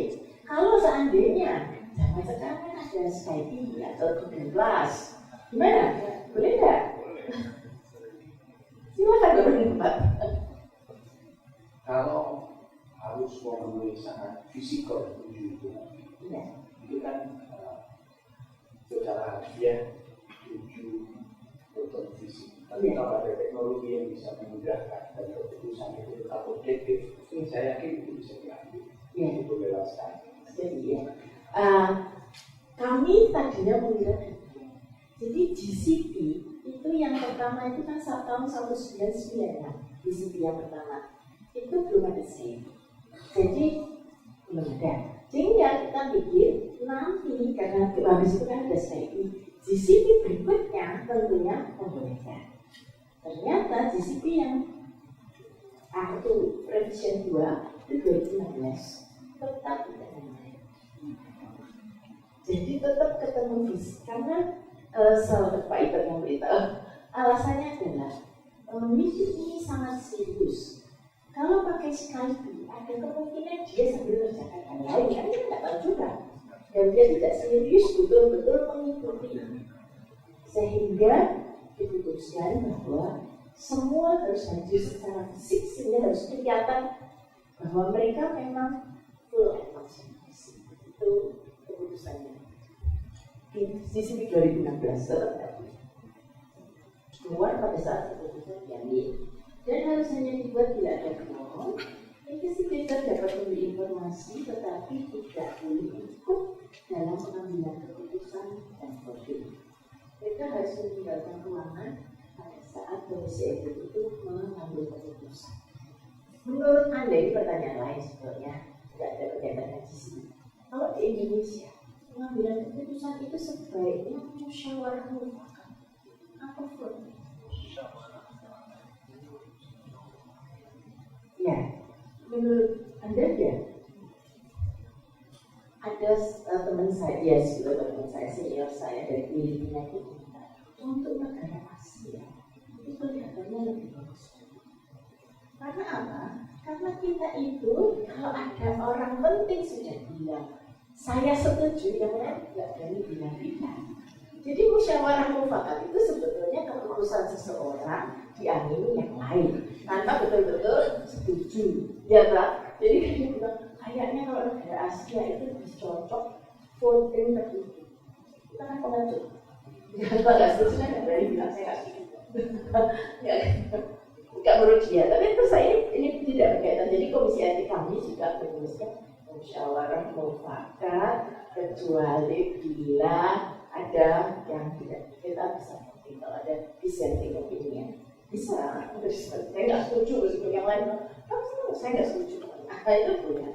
Kalau seandainya zaman sekarang kan ada Skype atau Google Class, gimana? Boleh nggak? Silakan berpendapat. Kalau harus memenuhi syarat fisikal itu kan secara harfiah 7 untuk fisik. Tapi kalau ada teknologi yang bisa memudahkan dan keputusan itu tetap objektif, saya yakin itu bisa diambil. Itu bebas sekali. Jadi ya, kami tadinya mengira jadi GCP itu yang pertama itu kan tahun 1999 ya, GCP yang pertama itu belum ada SEI. Jadi belum ada. Sehingga kita pikir nanti karena habis itu kan ada SEI, GCP berikutnya tentunya membolehkan. Ternyata GCP yang itu revision 2 itu 2016 tetap tidak ada. Jadi tetap ketemu karena salah Pak Iber yang beritahu alasannya adalah meeting ini sangat serius. Kalau pakai Skype ada kemungkinan dia sambil mengerjakan hal lain, kan kita tidak tahu juga. Dan dia tidak serius betul-betul mengikuti. Sehingga diputuskan bahwa semua harus hadir secara fisik sehingga harus kelihatan bahwa mereka memang full attention. Itu keputusannya. Di sisi 2016 keluar pada saat keputusan diambil. Dan harus hanya dibuat bila ada penolong. Investigator dapat memberi informasi tetapi tidak boleh ikut dalam pengambilan keputusan dan voting. Mereka harus meninggalkan ruangan pada saat komisi etik itu mengambil keputusan. Menurut Anda, ini pertanyaan lain sebenarnya, tidak ada berkaitan dengan sisi. Kalau di Indonesia, pengambilan keputusan itu sebaiknya musyawarah mufakat atau voting? Ya, menurut Anda ya, ada teman saya, ya sudah teman saya, senior saya dari Filipina itu untuk negara Asia itu kelihatannya lebih bagus. Karena apa? Karena kita itu kalau ada orang penting sudah bilang saya setuju, yang lain tidak berani bilang tidak. Jadi musyawarah mufakat itu sebetulnya keputusan seseorang diamini yang lain tanpa betul-betul setuju, ya Pak. Jadi dia bilang kayaknya kalau negara Asia itu lebih cocok voting tertutup. Kita kan pengacu. Ya Pak nggak setuju kan nggak berani bilang saya nggak setuju. Nggak menurut dia. Tapi itu saya ini tidak berkaitan. Jadi komisi etik kami juga menuliskan musyawarah mufakat kecuali bila ada yang tidak kita bisa voting. Kalau ada dissenting opinion bisa, saya nggak setuju meskipun yang lain saya nggak setuju. Itu punya.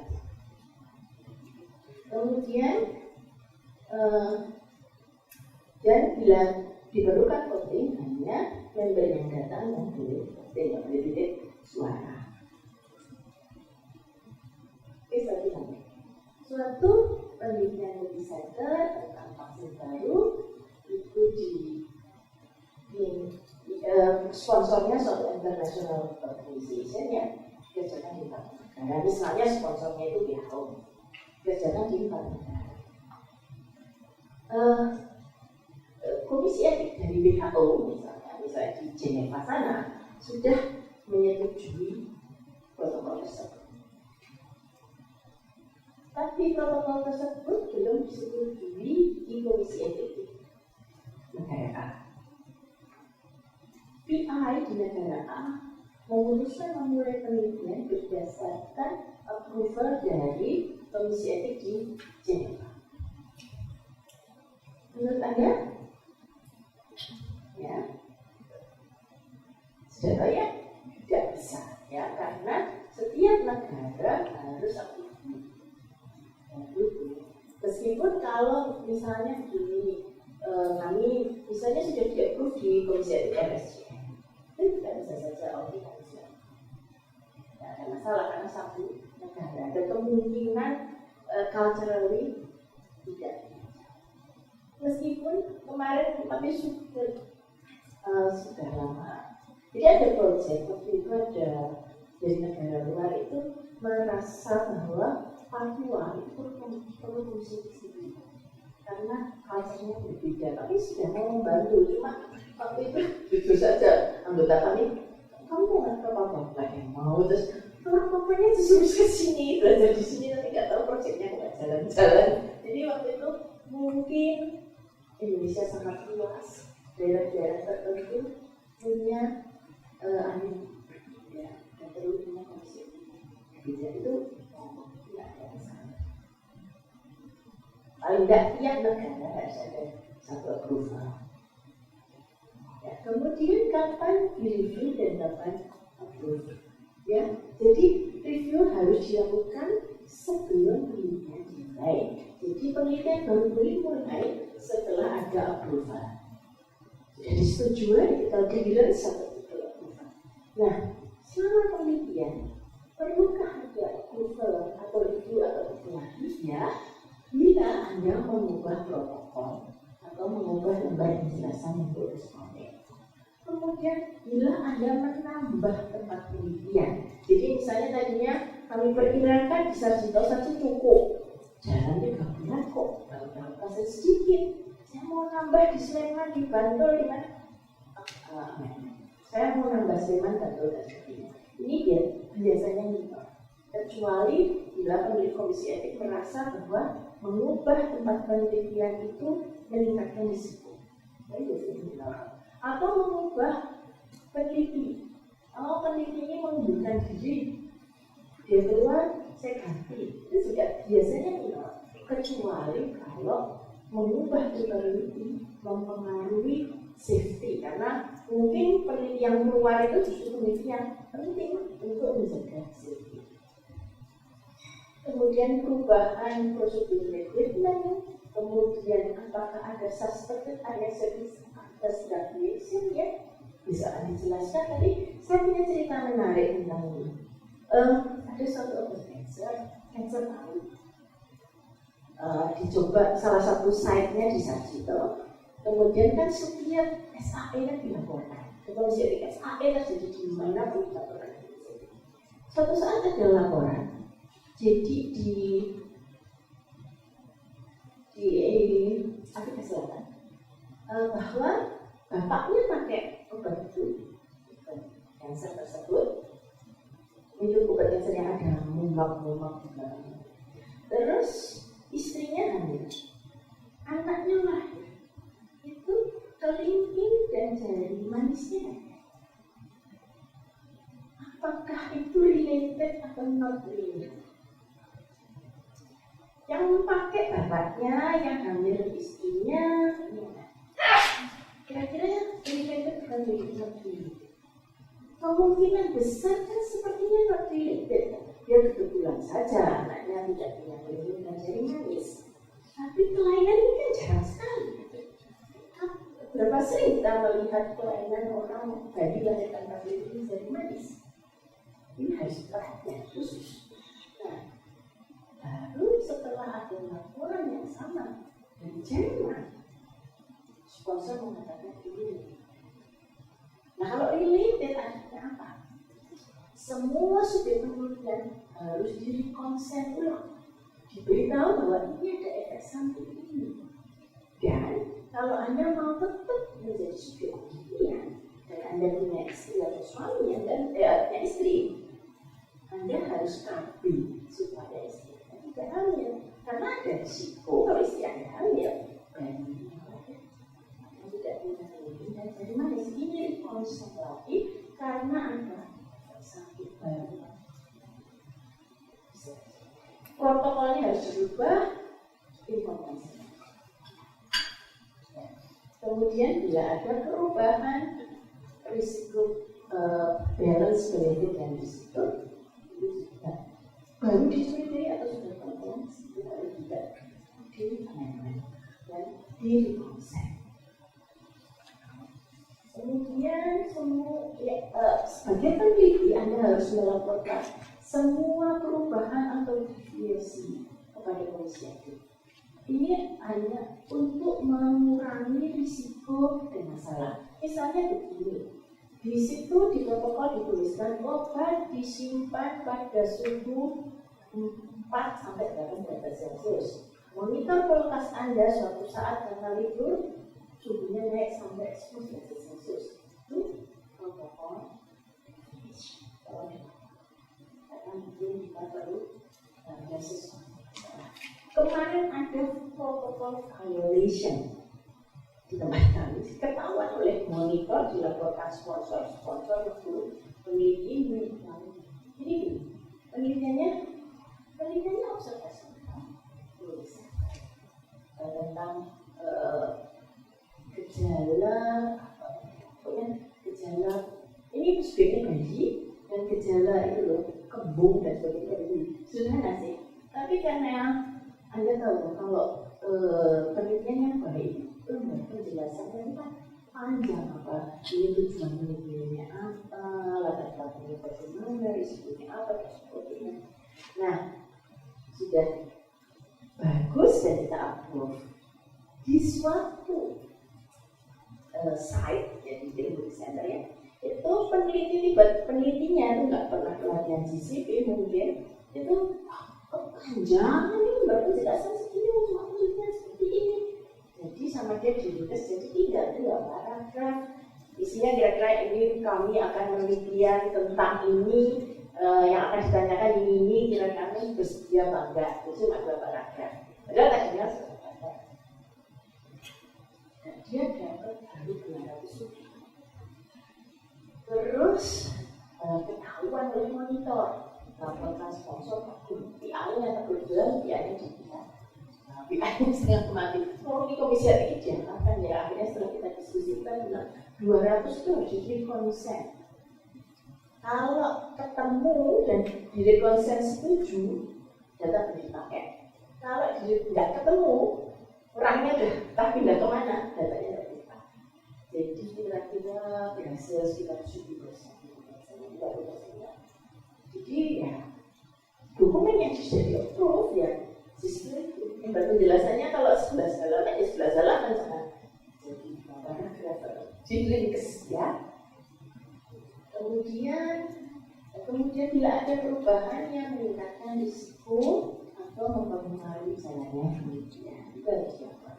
Kemudian dan bila diperlukan voting hanya member yang datang yang boleh voting, yang boleh titip suara. Satu lagi, suatu penelitian lebih center tentang vaksin baru itu sponsornya suatu international organization yang kerjakan di empat negara. Misalnya sponsornya itu WHO, kerjakan di empat negara. Komisi etik dari WHO misalnya di Jeneva sana sudah menyetujui protokol tersebut. Tapi protokol tersebut belum disetujui di komisi etik negara A. PI di negara A memutuskan memulai penelitian berdasarkan approval dari Komisi Etik di Jenewa. Menurut Anda? Ya, sudah tahu ya? Tidak bisa, ya, karena setiap negara harus approve. Meskipun kalau misalnya begini, kami misalnya sudah di-approve di Komisi Etik RSCM, itu tidak bisa saja audit harusnya. Tidak ada masalah karena satu negara ada kemungkinan culturally tidak. Meskipun kemarin tapi sudah lama. Jadi ada proyek waktu itu ada dari negara luar itu merasa bahwa Papua itu perlu fungsi sendiri karena culture-nya berbeda. Tapi sudah mau membantu, cuma waktu itu jujur saja anggota kami, kamu mau ke Papua? Nggak yang mau, terus papanya disuruh ke sini, belajar di sini, tapi nggak tahu proyeknya nggak jalan-jalan. Jadi waktu itu mungkin Indonesia sangat luas, daerah-daerah tertentu punya ya, dan perlu punya komisi. Jadi itu tidak ada masalah. Paling tidak tiap negara harus ada satu approval. Ya, kemudian kapan direview dan kapan approve? Ya, jadi review harus dilakukan sebelum penelitian dimulai. Jadi penelitian baru boleh mulai setelah ada approval. Jadi disetujui kalau giliran satu approval. Nah, selama penelitian perlukah ada approval atau review atau selanjutnya bila Anda mengubah protokol atau mengubah lembar penjelasan yang koresponden. Kemudian bila Anda menambah tempat penelitian, jadi misalnya tadinya kami perkirakan di Sarjito saja cukup, jalan 3 bulan kok, baru pasien sedikit. Saya mau nambah di Sleman, di Bantul, di mana? Saya mau nambah Sleman, Bantul, dan sebagainya. Ini biasanya minor. Kecuali bila peneliti Komisi Etik merasa bahwa mengubah tempat penelitian itu meningkatkan risiko. Jadi biasanya minor. Atau mengubah peneliti. Kalau penelitinya mengundurkan diri, dia keluar, saya ganti. Itu juga biasanya minor. Kecuali kalau mengubah peneliti mempengaruhi safety, karena mungkin peneliti yang keluar itu justru peneliti yang penting untuk menjaga safety. Kemudian perubahan prosedur rekrutmen, kemudian apakah ada suspected area service atas graduation, ya bisa dijelaskan. Tadi saya punya cerita menarik tentang ini. Ada suatu obat cancer tahu. Dicoba salah satu site-nya di Sarjito. Kemudian kan setiap SAE kan dilaporkan. Kalau jadi SAE kan jadi di mana pun dilaporkan. Suatu saat ada laporan. Jadi di Afrika Selatan bahwa bapaknya pakai obat itu kanker tersebut. Itu obat kanker yang ada mumak-mumak. Terus istrinya hamil, anaknya lahir, itu kelingking dan jari manisnya. Apakah itu related atau not related? Yang pakai bapaknya, yang hamil istrinya, kira-kira related bukan related? Kemungkinan besar kan sepertinya not related. Dia kebetulan saja anaknya tidak punya kelingking dan jari manis. Tapi kelainan ini kan jarang sekali. Berapa sering kita melihat kelainan orang bayi lahir tanpa kelingking dan jari manis? Ini harus perhatian khusus. Nah, baru setelah ada laporan yang sama dari Jerman, sponsor mengatakan ini. Nah, kalau related artinya apa? Semua subjek penelitian harus direkonsen ulang, diberitahu bahwa ini ada efek samping ini. Dan kalau Anda mau tetap menjadi subjek penelitian dan Anda punya istri atau suami dan punya istri, Anda harus tampil supaya istri Anda tidak hamil, karena ada risiko kalau istri Anda hamil dan tidak punya kelingking dan jari manis. Ini konsen lagi karena Anda protokolnya harus dirubah, informasi. Kemudian bila ada perubahan risiko balance benefit dan risiko itu juga baru disetujui atau sudah konvensi itu harus juga di amendment dan di konsep. Kemudian sebagai peneliti Anda harus melaporkan semua perubahan atau deviasi kepada komisi etik. Ini hanya untuk mengurangi risiko dan masalah. Misalnya begini, di situ di protokol dituliskan obat disimpan pada suhu 4 sampai 8 derajat Celcius. Monitor kulkas Anda suatu saat karena libur, suhunya naik sampai 10 derajat Celcius. Itu protokol. Karena mungkin kita perlu ada sesuatu. Kemarin ada protokol violation di tempat kami, ketahuan oleh monitor, dilaporkan sponsor itu peneliti ini penelitiannya observasi tulisan tentang gejala ini sebagai bayi dan gejala itu loh kembung dan sebagainya sederhana sih, tapi karena Anda tahu kalau penelitian yang baik itu penjelasannya kan panjang, apa ini tujuan penelitiannya apa, latar belakangnya bagaimana, risikonya apa dan sebagainya. Nah, sudah bagus dan kita approve di suatu site ya di Delivery Center ya, itu penelitinya itu nggak pernah pelatihan GCP mungkin itu panjang ini baru penjelasan segini cuma penelitian seperti ini. Jadi sama dia dirugas jadi 3 paragraf. Isinya kira-kira ini kami akan penelitian tentang ini yang akan ditanyakan ini kira-kira kami bersedia bangga. Itu cuma 2 paragraf. Padahal tadinya sudah ada. Dan dia dapat baru 200 rupiah. Terus ketahuan oleh monitor. Laporkan sponsor PI-nya kebetulan PI-nya juga PI-nya setengah mati. Kalau di komisi etik diangkat ya, akhirnya setelah kita diskusikan bilang 200 itu harus diberi konsen. Kalau ketemu dan diri konsen setuju, data boleh dipakai. Kalau tidak ketemu, orangnya udah pindah kemana, datanya tidak dipakai. Jadi kira-kira berhasil sekitar 70%. Jadi ya dokumen yang sudah di-approve ya sistem yang penjelasannya kalau sebelah salah ya sebelah salah kan sangat jadi paragraf jadi ringkes ya. Kemudian bila ada perubahan yang meningkatkan risiko atau mempengaruhi jalannya penelitian itu harus dilakukan.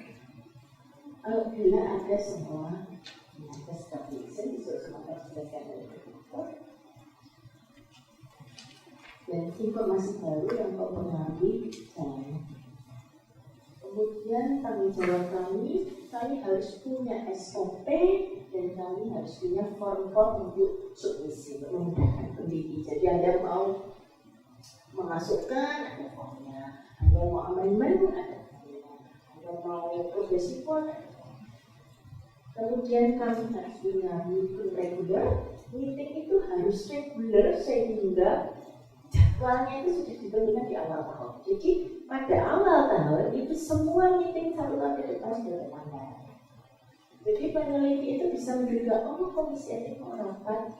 Bila ada semua ada stabilisasi bisa semuanya dijelaskan dari dokter. Dan informasi baru yang mempengaruhi jalannya. Kemudian tanggung jawab kami harus punya SOP dan kami harus punya form-form untuk submisi untuk memudahkan peneliti. Jadi Anda mau memasukkan ada formnya, Anda mau amendment ada formnya, Anda mau progress report ada formnya. Kemudian kami harus punya meeting regular. Meeting itu harus regular sehingga jadwalnya itu sudah ditentukan di awal tahun. Jadi pada awal tahun itu semua meeting 1 tahun ke depan sudah tertanggal. Jadi peneliti itu bisa menduga, komisi etik mau rapat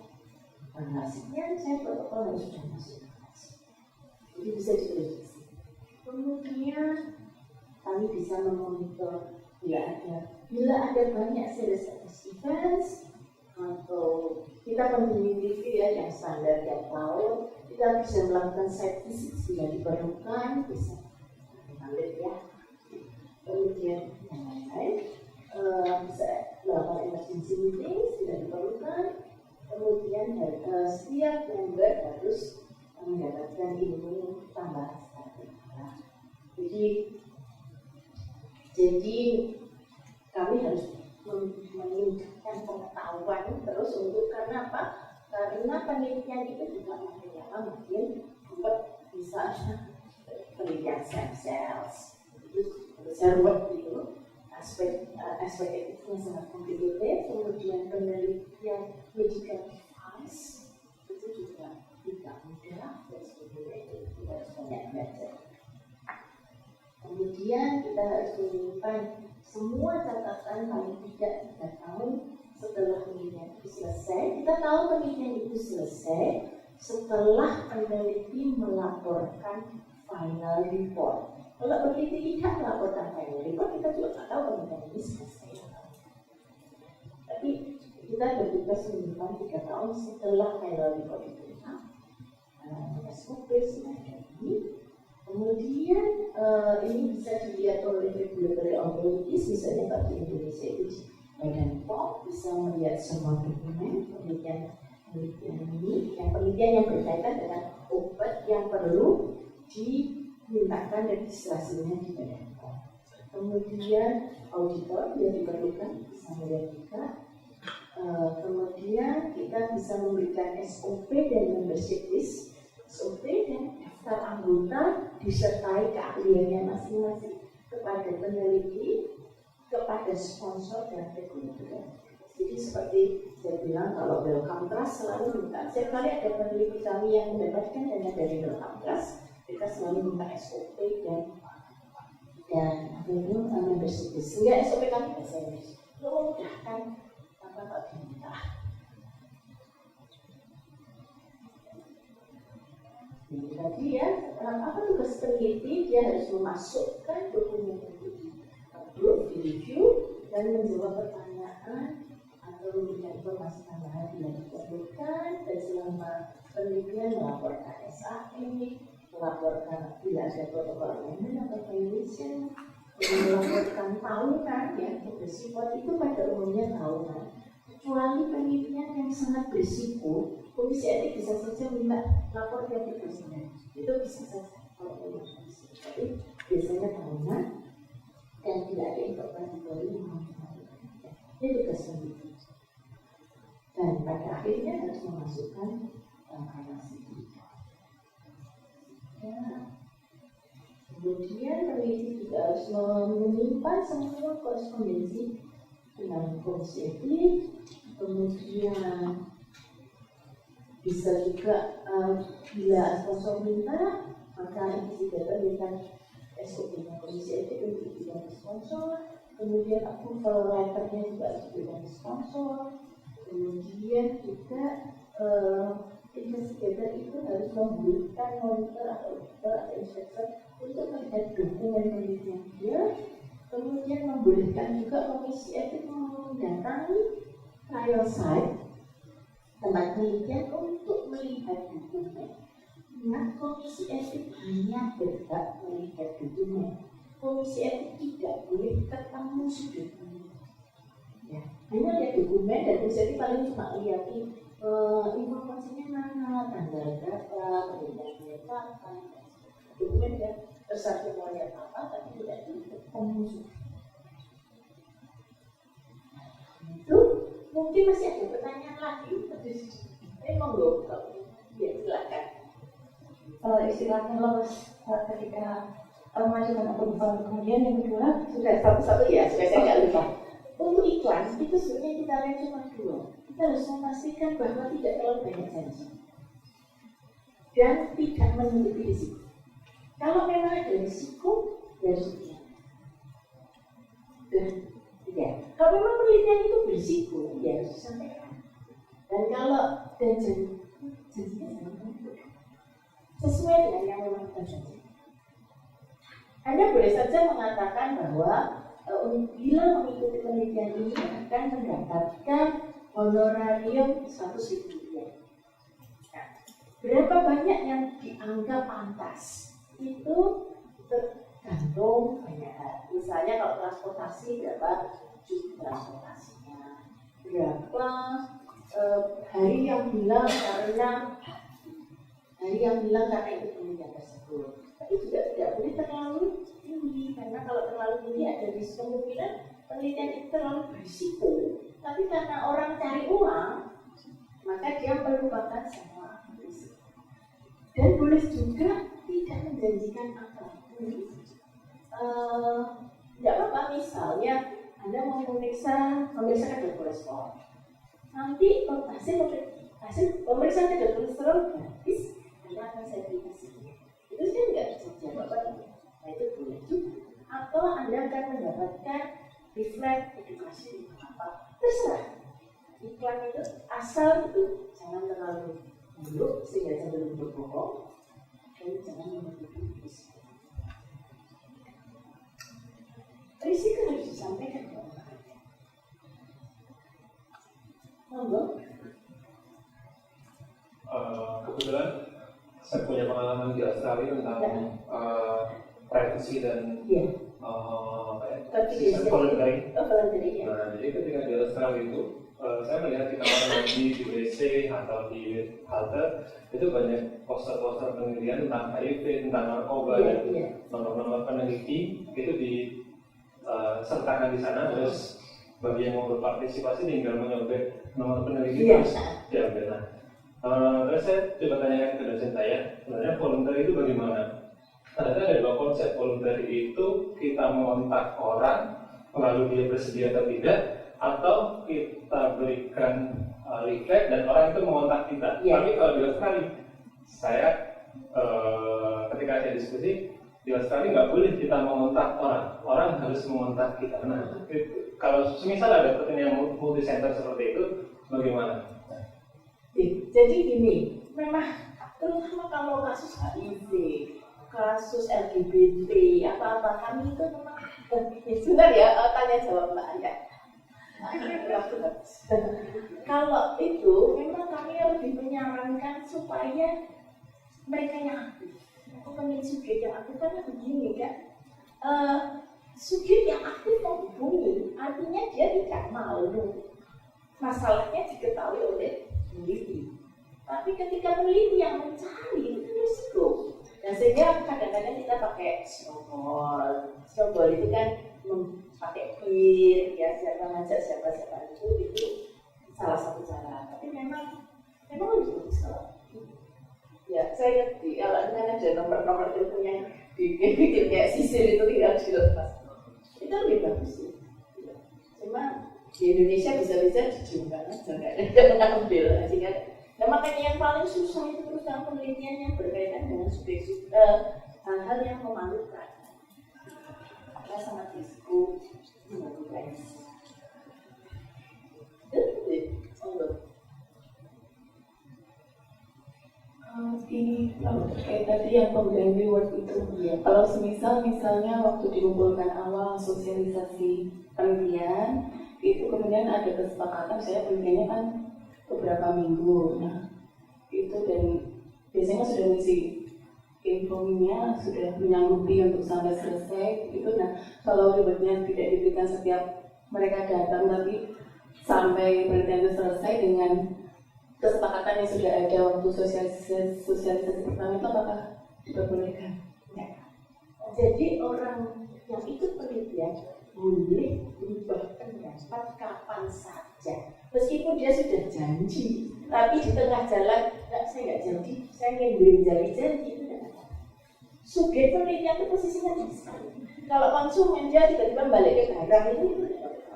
hasilnya saya protokol harus sudah masuk. Jadi bisa diprediksi. Kemudian kami bisa memonitor bila ada banyak serious events atau kita continuity ya yang standar tiap tahun, kita bisa melakukan site visit bila diperlukan, bisa ambil ya. Kemudian yang lain-lain bisa melakukan emergency meeting bila diperlukan. Kemudian setiap member harus mendapatkan ilmu tambahan sekali. Jadi kami harus meningkatkan pengetahuan terus untuk karena apa? Karena penelitian itu juga makin lama makin bisa penelitian stem cells. Itu serwet gitu. Aspek etiknya sangat komplikated. Kemudian penelitian medical device itu juga tidak mudah dan sebagainya, itu kita harus banyak belajar. Kemudian kita harus menyimpan semua catatan paling tidak 3 tahun setelah penelitian itu selesai. Kita tahu penelitian itu selesai setelah peneliti melaporkan final report. Kalau peneliti tidak melaporkan final report, kita juga tidak tahu penelitian ini selesai. Tapi kita bertugas menyimpan 3 tahun setelah final report itu. SOP semacam ini. Kemudian ini bisa dilihat oleh regulatory authorities, misalnya kalau di Indonesia itu di Badan POM bisa melihat semua dokumen penelitian ini, yang penelitian yang berkaitan dengan obat yang perlu dimintakan registrasinya di Badan POM. Kemudian auditor yang diperlukan bisa melihat juga. Kemudian kita bisa memberikan SOP dan membership list. SOP dan daftar anggota disertai keahliannya masing-masing kepada peneliti, kepada sponsor dan regulator. Jadi seperti saya bilang, kalau Wellcome Trust selalu minta, setiap kali ada peneliti kami yang mendapatkan dana dari Wellcome Trust, mereka selalu minta SOP dan membership list. Sehingga SOP kami bisa memudahkan apa diminta. Jadi ya, apa tugas peneliti? Dia harus memasukkan dokumen itu di approve, di review, dan menjawab pertanyaan atau memberikan informasi tambahan yang diperlukan. Dan selama penelitian melaporkan SAE, melaporkan bila ada protokol amendment atau violation, melaporkan tahunan ya, progress report itu pada umumnya tahunan. Kecuali penelitian yang sangat berisiko, komisi etik bisa saja minta lapor tiap 3 bulan. Itu bisa saja kalau memang berisiko. Tapi biasanya tahunan dan tidak ada informasi baru yang mengajukan. Ini tugas peneliti. Dan pada akhirnya harus memasukkan analisis. Ya. Kemudian peneliti juga harus menyimpan semua korespondensi dengan komisi etik. Kemudian bisa juga bila sponsor minta, maka investigator berikan SOP-nya komisi etik untuk diberikan sponsor. Kemudian approval letter-nya juga harus diberikan sponsor. Kemudian juga investigator itu harus memberikan monitor atau inspektor untuk melihat dokumen penelitian dia. Kemudian membolehkan juga komisi etik mendatangi trial site tempat penelitian untuk melihat dokumen. Nah, komisi etik hanya berhak melihat dokumen. Komisi etik tidak boleh ketemu dokumen. Ya, hanya lihat dokumen dan komisi etik paling cuma lihat informasinya mana, tanggal berapa, penelitian kapan, dokumen dan terserah mau lihat apa, tapi tidak ketemu. Itu mungkin masih ada pertanyaan lagi. Monggo, ya silakan. Istilahnya lolos ketika mengajukan approval, kemudian yang kedua Sudah satu-satu ya, sudah saya nggak lupa. Untuk iklan itu sebenarnya kita lihat cuma 2. Kita harus memastikan bahwa tidak terlalu banyak janji dan tidak menutupi risiko. Kalau memang ada risiko, ya harus ya. Kalau memang penelitian itu berisiko, ya harus disampaikan. Dan kalau janjinya sesuai dengan yang memang kita janji. Anda boleh saja mengatakan bahwa bila mengikuti penelitian ini akan mendapatkan honorarium 100.000 rupiah. Nah, berapa banyak yang dianggap pantas? Itu tergantung banyak hal. Misalnya kalau transportasi, berapa jumlah transportasinya, berapa hari yang bilang karena itu penelitian tersebut. Tapi juga tidak boleh terlalu tinggi, karena kalau terlalu tinggi ada kemungkinan penelitian itu terlalu berisiko. Tapi karena orang cari uang, maka dia melupakan semua risiko. Dan boleh juga tidak menjanjikan apapun. Tidak apa-apa, misalnya Anda mau memeriksa kadar kolesterol. Nanti hasil pemeriksaan kadar kolesterol gratis, Anda akan saya aplikasi. Itu kan nggak terjadi apa-apa. Nah itu boleh juga. Atau Anda akan mendapatkan leaflet edukasi apa, terserah. Iklan itu asal itu jangan terlalu buruk sehingga cenderung berbohong, dan jangan menutupi risiko. Risiko harus disampaikan ke orang lain. Monggo. Kebetulan saya punya pengalaman di Australia tentang privacy dan sistem voluntary. Nah, jadi ketika di Australia itu saya melihat di kamar mandi, di WC atau di halte itu banyak poster-poster penelitian tentang HIV, tentang narkoba dan nomor-nomor peneliti itu disertakan di sana. Terus bagi yang mau berpartisipasi tinggal menyobek nomor peneliti terus diambil. Terus saya coba tanyakan ke dosen saya, sebenarnya voluntary itu bagaimana? Ternyata ada dua konsep. Voluntary itu kita mengontak orang lalu dia bersedia atau tidak, atau kita berikan leaflet dan orang itu mengontak kita. Tapi kalau di Australia, saya ketika saya diskusi di Australia nggak boleh kita mengontak orang harus mengontak kita. Nah, kalau semisal ada pertanyaan multi center seperti itu, bagaimana? Jadi gini, memang terutama kalau kasus HIV, kasus LGBT, apa-apa kami itu memang sebentar ya, tanya jawab Mbak Aya. Kalau itu memang kami lebih menyarankan supaya mereka yang aktif. Aku pengen subjek yang aktif karena begini kan, subjek yang aktif menghubungi, artinya dia tidak malu. Masalahnya diketahui oleh peneliti. Tapi ketika peneliti yang mencari itu risiko. Dan sehingga kadang-kadang kita pakai snowball. Snowball itu kan pakai pin, ya siapa ngajak siapa itu salah satu cara. Tapi memang lebih bagus kalau ya saya ngerti kalau dengan ada nomor-nomor telepon yang bikin kayak sisir itu tinggal dilepas. Itu lebih bagus sih. Cuma di Indonesia bisa-bisa dijumkan aja, nggak ada yang mengambil sehingga nah makanya yang paling susah itu terus yang penelitian yang berkaitan dengan hal-hal yang memalukan karena sangat risiko melakukan ini kalau terkait tadi yang pemberian reward itu kalau misalnya waktu dikumpulkan awal sosialisasi penelitian itu kemudian ada kesepakatan saya penelitiannya kan beberapa minggu, nah itu dan biasanya sudah ngisi infonya sudah menyanggupi untuk sampai selesai gitu. Nah kalau rewardnya tidak diberikan setiap mereka datang tapi sampai penelitian itu selesai dengan kesepakatan yang sudah ada waktu sosialisasi pertama itu apakah diperbolehkan? Ya. Jadi orang yang ikut penelitian boleh berubah pendapat kapan saja. Meskipun dia sudah janji, tapi di tengah jalan, saya nggak janji, saya ingin janji itu tidak ada. Subjek penelitian itu posisinya di sana. Kalau konsumen dia tiba-tiba balik ke barang itu tidak ada.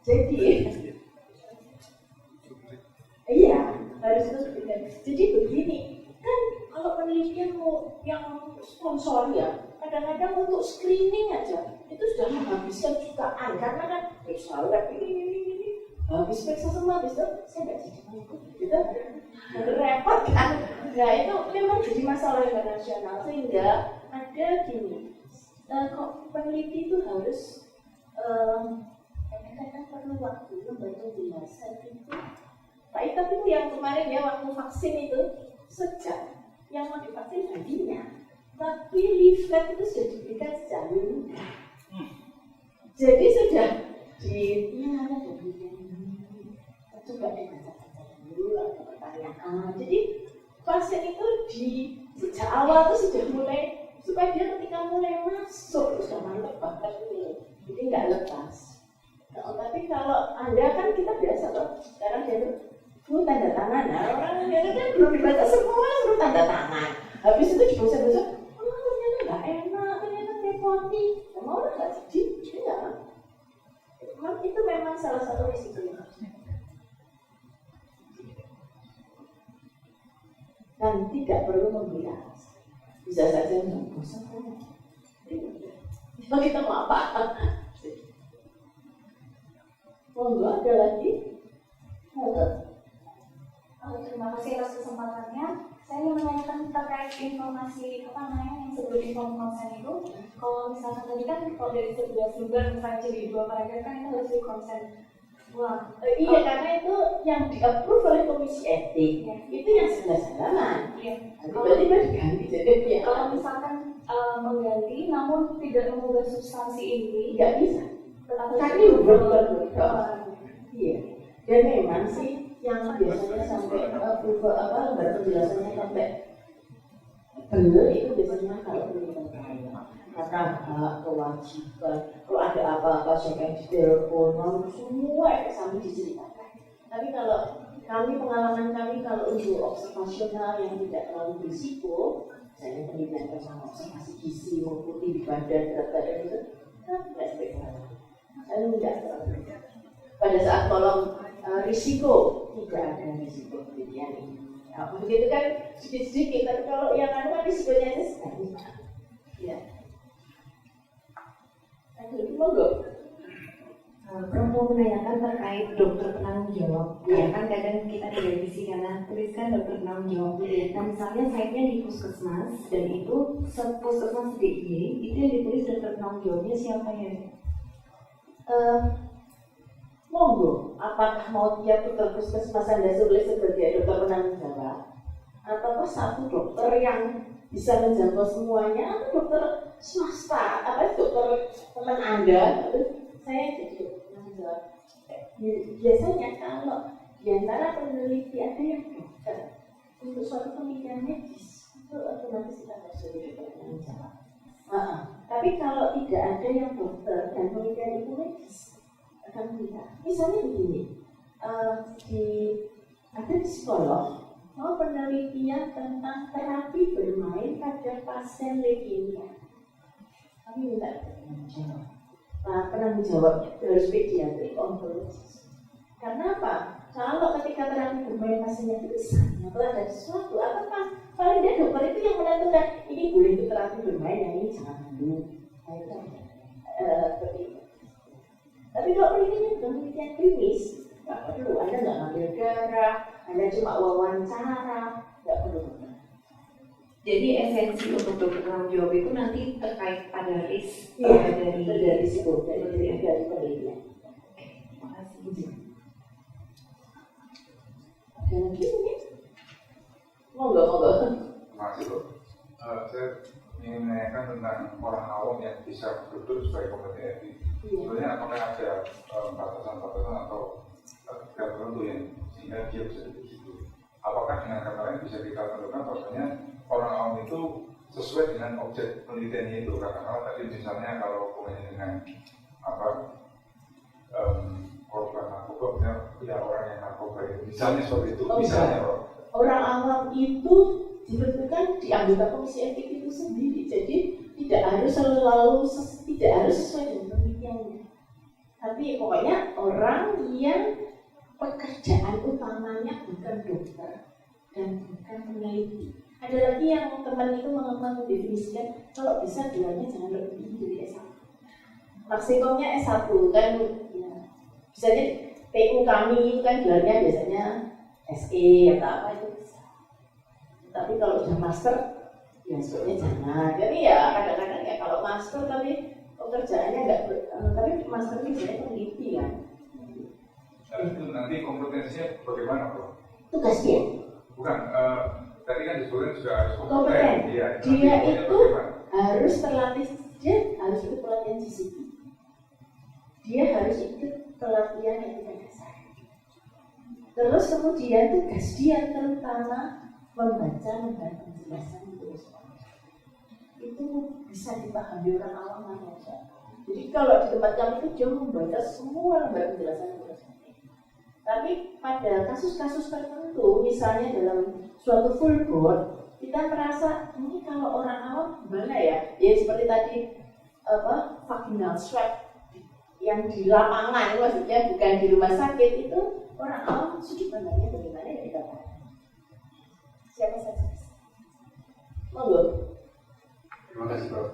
Jadi, iya harus itu. Jadi begini, kan kalau penelitian yang sponsor ya, kadang-kadang untuk screening aja itu sudah menghabiskan jutaan karena kan periksa lab ini habis periksa semua habis itu saya nggak jadi ikut gitu repot kan. Nah itu memang jadi masalah internasional sehingga ada gini kok peneliti itu harus kadang-kadang perlu waktu membantu jelasan itu. Tapi yang kemarin ya waktu vaksin itu sejak yang mau divaksin hadinya, tapi leaflet itu sudah diberikan sejak dulu. Jadi sudah ada bagian coba dibaca-baca dulu ada pertanyaan. Jadi pasien itu sejak awal itu sudah mulai supaya dia ketika mulai masuk sudah mantap bahkan ini, jadi nggak lepas. Nah, tapi kalau Anda kan kita biasa loh sekarang dia tanda tangan, nah orang dia kan belum dibaca semua tanda tangan. Habis itu dibosan-bosan, ternyata nggak enak, ternyata repoti. Mau nggak jadi? Tidak. Itu memang salah satu risiko yang harus. Dan tidak perlu memberi alasan. Bisa saja bosan kan? Kita mau apa? Monggo ada lagi? Terima kasih atas kesempatannya. Saya ingin menanyakan terkait informasi yang sebelum inform konsen itu. Kalau misalkan tadi kan kalau dari sebuah sumber misalnya jadi 2 paragraf kan itu harus di konsen ulang. Iya, karena itu yang di-approve oleh komisi etik. Itu yang salah-salahan. Iya. Berarti diganti jadi Kalau misalkan mengganti namun tidak mengubah substansi ini, nggak bisa. tetap Kami belum. Iya. Dan memang sih yang biasanya sampai lembar penjelasannya sampai benar itu biasanya kalau pendidikan karena hak, kewajiban, kalau ada apa-apa siapa yang ditelepon, semua kami diceritakan. Tapi kalau pengalaman kami kalau untuk observasional yang tidak terlalu berisiko, misalnya penelitian bersama observasi gizi maupun di badan berat badan itu, tidak spesial. Saya tidak terlalu. Pada saat tolong risiko, tidak ada risiko penelitian ini. Nah, begitu kan sedikit-sedikit, tapi kalau yang kan risikonya aja sekali. Ya. Aduh, monggo. Mau menanyakan terkait dokter penanggung jawab. Ya kan kadang kita di revisi karena tuliskan dokter penanggung jawab. Nah misalnya site-nya di puskesmas dan itu puskesmas DIY itu yang ditulis dokter penanggung jawabnya siapa ya? Monggo, apakah mau tiap dokter puskesmas Anda tulis sebagai dokter penanggung jawab? Atau satu dokter yang bisa menjangkau semuanya, atau dokter swasta, dokter teman Anda? Saya jadi dokter penanggung jawab. Biasanya kalau di antara peneliti ada yang dokter untuk suatu penelitian medis, itu otomatis kita harus jadi dokter penanggung jawab. Tapi kalau tidak ada yang dokter dan penelitian itu medis, akan tidak. Misalnya begini, ada psikolog mau penelitian tentang terapi bermain pada pasien leukemia. Kami minta penanggung jawab. Penanggung jawabnya harus pediatri onkologis. Karena apa? Kalau ketika terapi bermain pasiennya itu misalnya kalau ada sesuatu, atau paling tidak dokter itu yang menentukan ini boleh untuk terapi bermain, yang ini jangan dulu. Seperti itu. Tapi kalau penelitiannya bukan penelitian klinis, nggak perlu. Anda nggak ngambil darah, Anda cuma wawancara, nggak perlu. Jadi esensi untuk dokter penanggung jawab itu nanti terkait pada risk dari risiko dari penelitian. Terima kasih. Ada lagi mungkin? Monggo. Terima kasih Bu. Saya ingin menanyakan tentang orang awam yang bisa duduk sebagai kompeten etik. Sebenarnya apakah ada batasan-batasan atau tiga tertentu yang sehingga dia bisa duduk situ? Apakah dengan kata lain bisa kita tentukan bahwasanya orang awam itu sesuai dengan objek penelitiannya itu? Katakanlah tadi misalnya kalau hubungannya dengan korban narkoba, misalnya tidak orang yang narkoba itu, misalnya seperti itu. Misalnya orang awam itu ditentukan di anggota komisi etik itu sendiri, jadi tidak harus sesuai dengan penelitiannya. Tapi pokoknya orang yang pekerjaan utamanya bukan dokter dan bukan peneliti. Ada lagi yang teman itu mendefinisikan kalau bisa gelarnya jangan lebih tinggi dari S1. Maksimumnya S1 kan, ya. Biasanya PU kami itu kan gelarnya biasanya SE atau apa itu bisa. Tapi kalau sudah master, ya sebenarnya jangan. Jadi ya kadang-kadang ya kalau master tapi pekerjaannya nggak, tapi master ini biasanya peneliti kan. itu nanti kompetensinya bagaimana Bro? Tugas dia. Bukan, tadi kan disebutkan juga harus Kompeten. Dia itu harus terlatih, dia harus ikut pelatihan GCP. Dia harus ikut pelatihan yang tidak dasar. Terus kemudian tugas dia terutama membaca penjelasan itu bisa dipahami orang awam saja. Jadi kalau di tempat kami itu dia membaca semua lembar penjelasan. Tapi pada kasus-kasus tertentu, misalnya dalam suatu full board, kita merasa ini kalau orang awam gimana ya? Ya seperti tadi vaginal swab yang di lapangan, maksudnya bukan di rumah sakit, itu orang awam sudut pandangnya bagaimana ya kita tahu. Siapa saja? Monggo. Terima kasih Prof.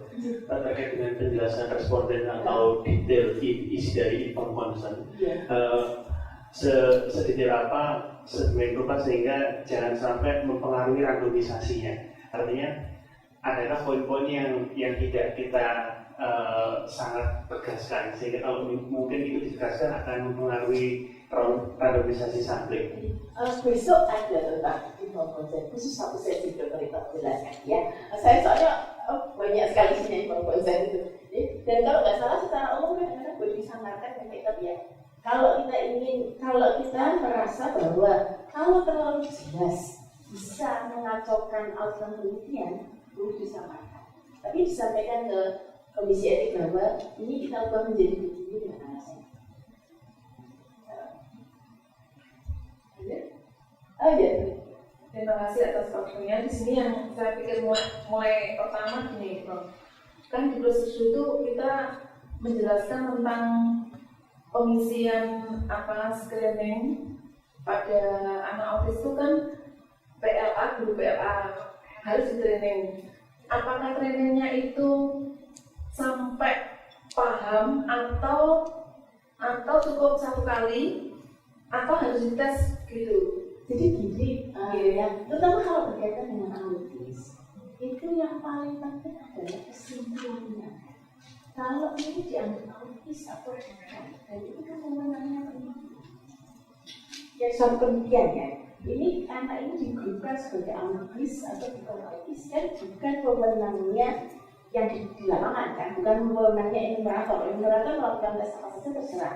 Terkait dengan penjelasan responden atau detail isi dari inform concern, sedetail apa sedemikian rupa sehingga jangan sampai mempengaruhi randomisasinya. Artinya adakah poin-poin yang tidak kita sangat tegaskan sehingga kalau mungkin itu ditegaskan akan mempengaruhi randomisasi sampling. Besok ada tentang inform consent khusus satu sesi dokter itu jelaskan ya. Saya soalnya banyak sekali sini inform consent itu. Dan kalau nggak salah secara umum kadang-kadang boleh disamarkan dengan kita ya. Kalau kita merasa bahwa kalau terlalu jelas bisa mengacaukan outcome penelitian, perlu disamarkan. Tapi disampaikan ke Komisi Etik bahwa ini kita ubah menjadi begini dengan alasan. Ya. Terima kasih atas waktunya. Di sini yang saya pikir mulai pertama gini, Prof. Kan di prosedur itu kita menjelaskan tentang pengisian screening pada anak autis itu kan guru PLA harus di training. Apakah trainingnya itu sampai paham atau cukup satu kali atau harus dites gitu? Jadi gini, terutama kalau berkaitan dengan autis, itu yang paling penting adalah kesimpulannya. Kalau ini dianggap autis atau bukan, dan itu kan wewenangnya peneliti. Ya suatu penelitian ya, ini anak ini digruupkan sebagai autis atau bukan autis, kan bukan wewenangnya yang di lapangan kan, bukan wewenangnya enumerator. Enumerator melakukan tes apa saja terserah.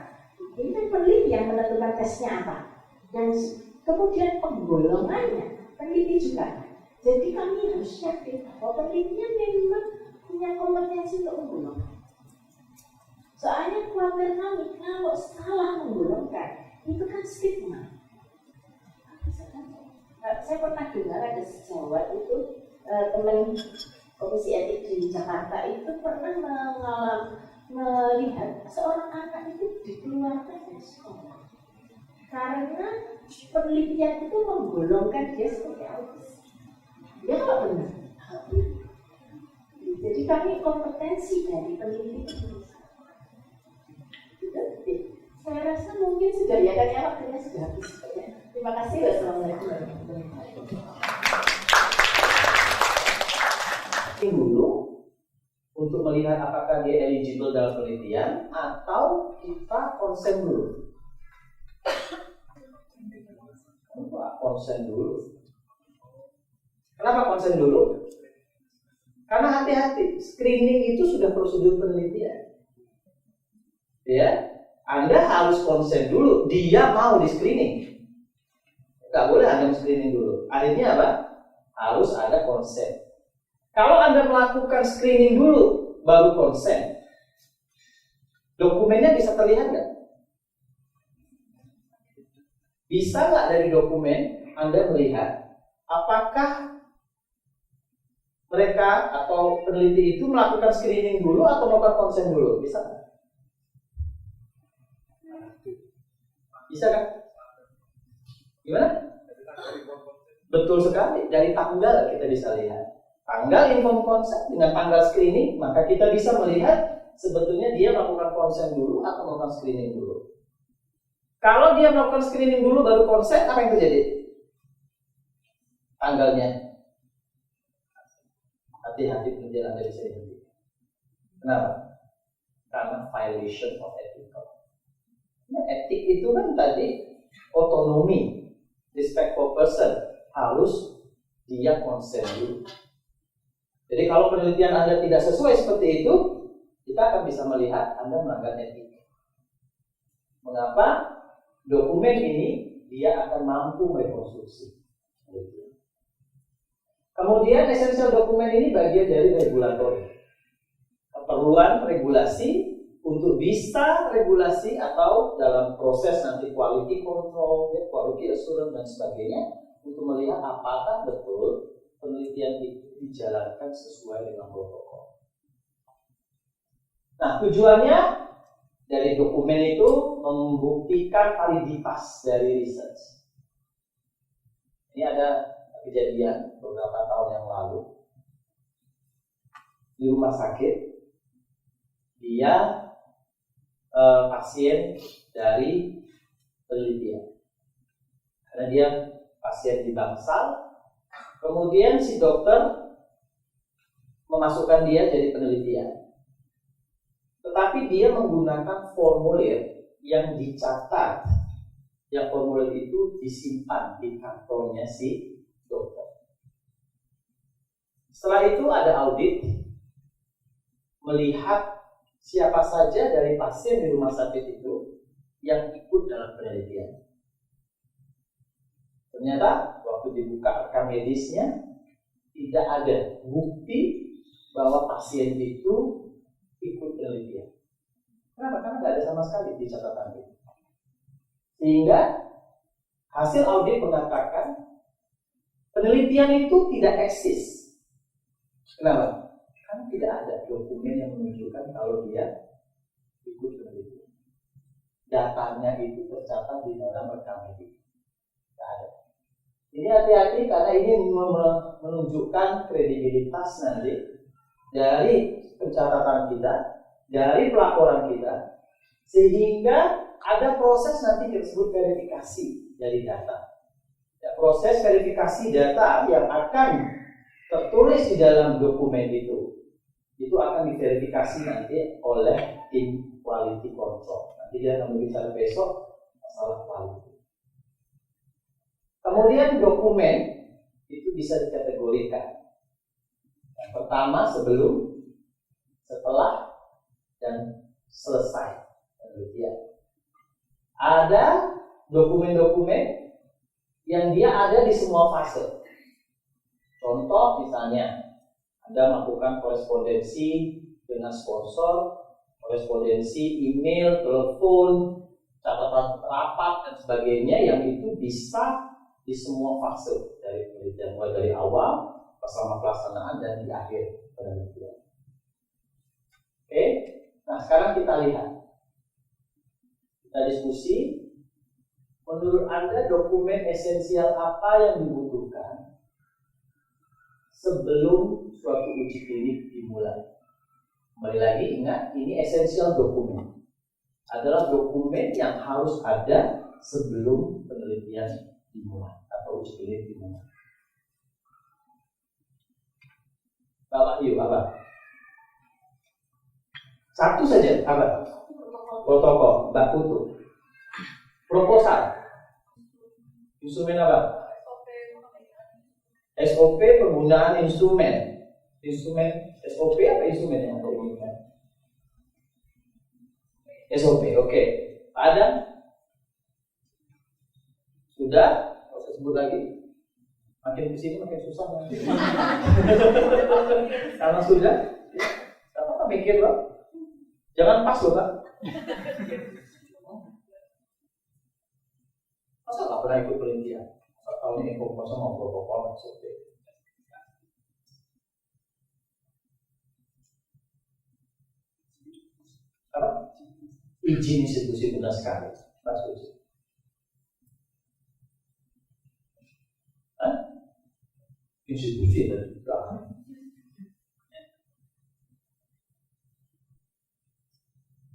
Ini kan peneliti yang menentukan tesnya apa, dan kemudian penggolongannya peneliti juga. Jadi kami harus yakin bahwa penelitinya memang punya kompetensi untuk menggolongkan. Soalnya khawatir kami kalau salah menggolongkan itu kan stigma. Saya pernah dengar ada sejawat itu teman Komisi Etik di Jakarta itu pernah melihat seorang anak itu dikeluarkan dari sekolah karena penelitian itu menggolongkan dia sebagai autis. Ya kalau benar. Jadi kami kompetensi dari peneliti itu. Saya rasa mungkin sudah ya kan ya waktunya sudah habis. Terima kasih. Wassalamualaikum warahmatullahi wabarakatuh. Dulu untuk melihat apakah dia eligible dalam penelitian atau kita konsen dulu. Konsen dulu. Kenapa konsen dulu? Karena hati-hati, screening itu sudah prosedur penelitian. Ya, Anda harus konsen dulu. Dia mau di screening. Nggak boleh Anda screening dulu. Akhirnya apa? Harus ada konsen. Kalau Anda melakukan screening dulu, baru konsen, dokumennya bisa terlihat nggak? Bisa nggak dari dokumen Anda melihat apakah mereka atau peneliti itu melakukan screening dulu atau melakukan konsen dulu? Bisa nggak? Bisa kan? Gimana? Betul sekali, dari tanggal kita bisa lihat. Tanggal inform konsen dengan tanggal screening, maka kita bisa melihat sebetulnya dia melakukan konsen dulu atau melakukan screening dulu. Kalau dia melakukan screening dulu baru konsen, apa yang terjadi? Tanggalnya. Hati-hati penelitian Anda bisa dihentikan. Kenapa? Karena violation of ethical. Nah, etik itu kan tadi otonomi, respect for person, harus dia konsen dulu. Jadi kalau penelitian Anda tidak sesuai seperti itu, kita akan bisa melihat Anda melanggar etik. Mengapa? Dokumen ini dia akan mampu merekonstruksi. Kemudian esensial dokumen ini bagian dari regulator. Keperluan regulasi untuk bisa regulasi atau dalam proses nanti quality control, quality assurance dan sebagainya untuk melihat apakah betul penelitian itu dijalankan sesuai dengan protokol. Nah, tujuannya dari dokumen itu membuktikan validitas dari research. Ini ada kejadian beberapa tahun yang lalu di rumah sakit. Dia pasien dari penelitian. Karena dia pasien di Bangsal, kemudian si dokter memasukkan dia jadi penelitian. Tetapi dia menggunakan formulir yang dicatat, yang formulir itu disimpan di kantornya si dokter. Setelah itu ada audit, melihat siapa saja dari pasien di rumah sakit itu yang ikut dalam penelitian. Ternyata waktu dibuka rekam medisnya tidak ada bukti bahwa pasien itu ikut penelitian. Kenapa? Karena tidak ada sama sekali di catatan itu. Sehingga hasil audit mengatakan penelitian itu tidak eksis. Kenapa? Karena tidak ada dokumen yang menunjukkan kalau dia ikut penelitian. Datanya itu tercatat di dalam rekam medis. Tidak ada. Ini hati-hati karena ini menunjukkan kredibilitas nanti dari pencatatan kita, dari pelaporan kita, sehingga ada proses nanti disebut verifikasi dari data. Ya, proses verifikasi data yang akan tertulis di dalam dokumen itu akan diverifikasi nanti oleh tim quality control. Nanti dia akan berbicara besok masalah quality. Kemudian dokumen itu bisa dikategorikan. Yang pertama sebelum, setelah, dan selesai penelitian. Ada dokumen-dokumen yang dia ada di semua fase. Contoh misalnya, Anda melakukan korespondensi dengan sponsor, korespondensi email, telepon, catatan rapat, dan sebagainya yang itu bisa di semua fase dari penelitian, mulai dari awal, bersama pelaksanaan, dan di akhir penelitian. Oke, nah sekarang kita lihat, kita diskusi. Menurut Anda dokumen esensial apa yang dibutuhkan sebelum suatu uji klinik dimulai? Kembali lagi ingat, ini esensial dokumen. Adalah dokumen yang harus ada sebelum penelitian dimulai atau uji klinik dimulai. Bapak, yuk apa? Satu saja, apa? Protokol, Mbak Putu. Proposal. Instrumen apa? SOP penggunaan instrumen. Instrumen SOP apa instrumen yang digunakan? SOP, oke. Pak Adam? Sudah? Tidak usah sebut lagi. Makin kesini makin susah. Karena sudah, apa mikir loh? Jangan pas loh Pak. Masa nggak pernah ikut penelitian? Tahun ini info mau protokol SOP. Apa? Izin institusi benar sekali. Mas Uji. Institusi dan juga.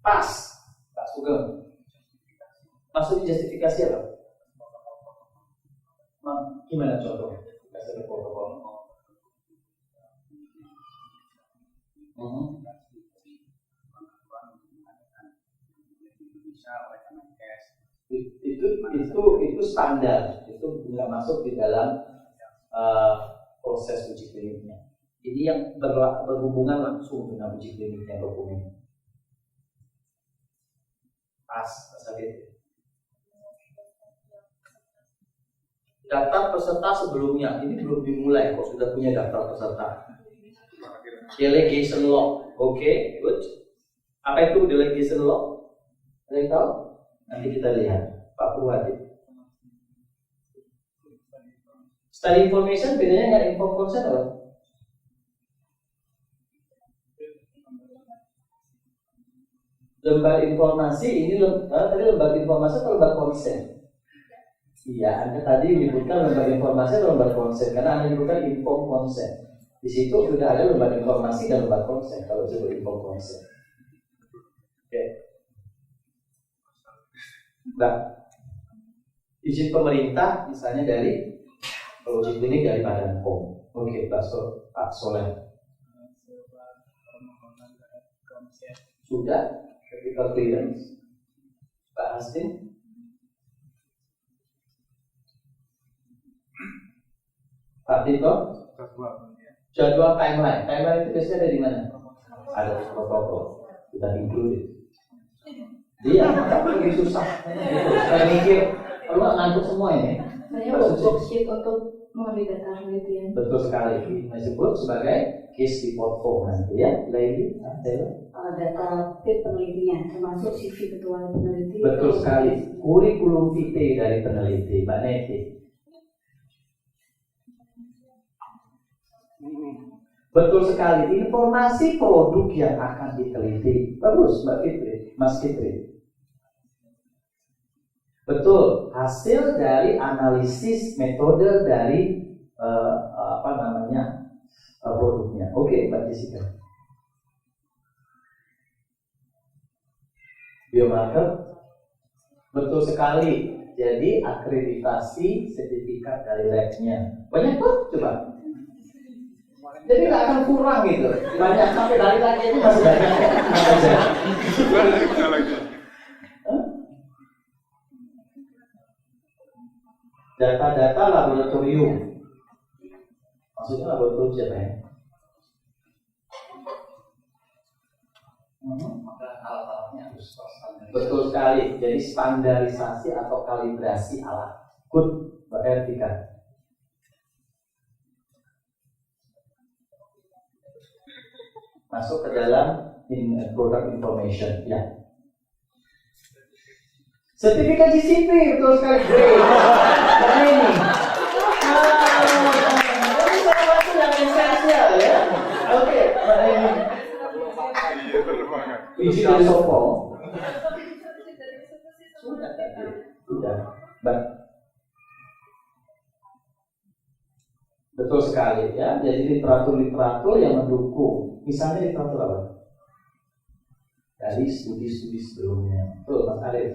Pas, Pak Sugeng. Maksudnya justifikasi apa? Gimana contohnya? Kasih protokol. Itu standar, itu nggak masuk di dalam proses uji kliniknya. Ini yang berhubungan langsung dengan uji kliniknya dokumen. Pas, gitu. Daftar peserta sebelumnya, ini belum dimulai kok sudah punya daftar peserta. Delegation law, oke, good. Apa itu delegation law? Ada yang tahu? Nanti kita lihat, Pak Purwadi. Study information bedanya dengan inform consent apa? Lembar informasi ini tadi lembar informasi atau lembar konsen? Iya, Anda tadi menyebutkan lembar informasi atau lembar konsen karena Anda menyebutkan inform konsen. Di situ sudah ada lembar informasi dan lembar konsen kalau disebut inform konsen. Oke. Nah, izin pemerintah misalnya dari uji klinik dari Badan POM. Oke, Pak Soleh. Sudah. Critical clearance. Pak Hastin. Pak Tito. Jadwal timeline. Timeline itu biasanya ada di mana? Ada di protokol. Kita include. Dia nggak perlu susah. Saya mikir, kalau nggak ngantuk semua ini. Saya worksheet untuk mengambil data penelitian. Betul sekali. Disebut sebagai case report form nanti ya. Lagi, data penelitian, termasuk CV ketua peneliti. Betul sekali. Kurikulum vitae dari peneliti, Mbak Neti. Betul sekali. Informasi produk yang akan diteliti. Bagus, Mbak Fitri, Mas Fitri. Betul. Hasil dari analisis metode dari produknya. Oke, Mbak Jessica. Biomarker, betul sekali. Jadi akreditasi sertifikat dari labnya banyak tuh, coba. Jadi nggak akan kurang gitu. Banyak sampai dari lagi itu masih banyak. Data-data laboratorium. Maksudnya laboratorium siapa ya? Betul sekali. Jadi standarisasi atau kalibrasi alat. Good, Mbak Ertika. Masuk ke dalam product information, ya. Sertifikat GCP, betul sekali. Great. Nah ini. Ini salah satu yang esensial ya. Oke, Mbak Eni. Izin dari Sopo. Sudah tadi. Sudah. Mbak. Betul sekali ya. Jadi literatur-literatur yang mendukung. Misalnya literatur apa? Dari studi-studi sebelumnya. Betul, Mas Arif.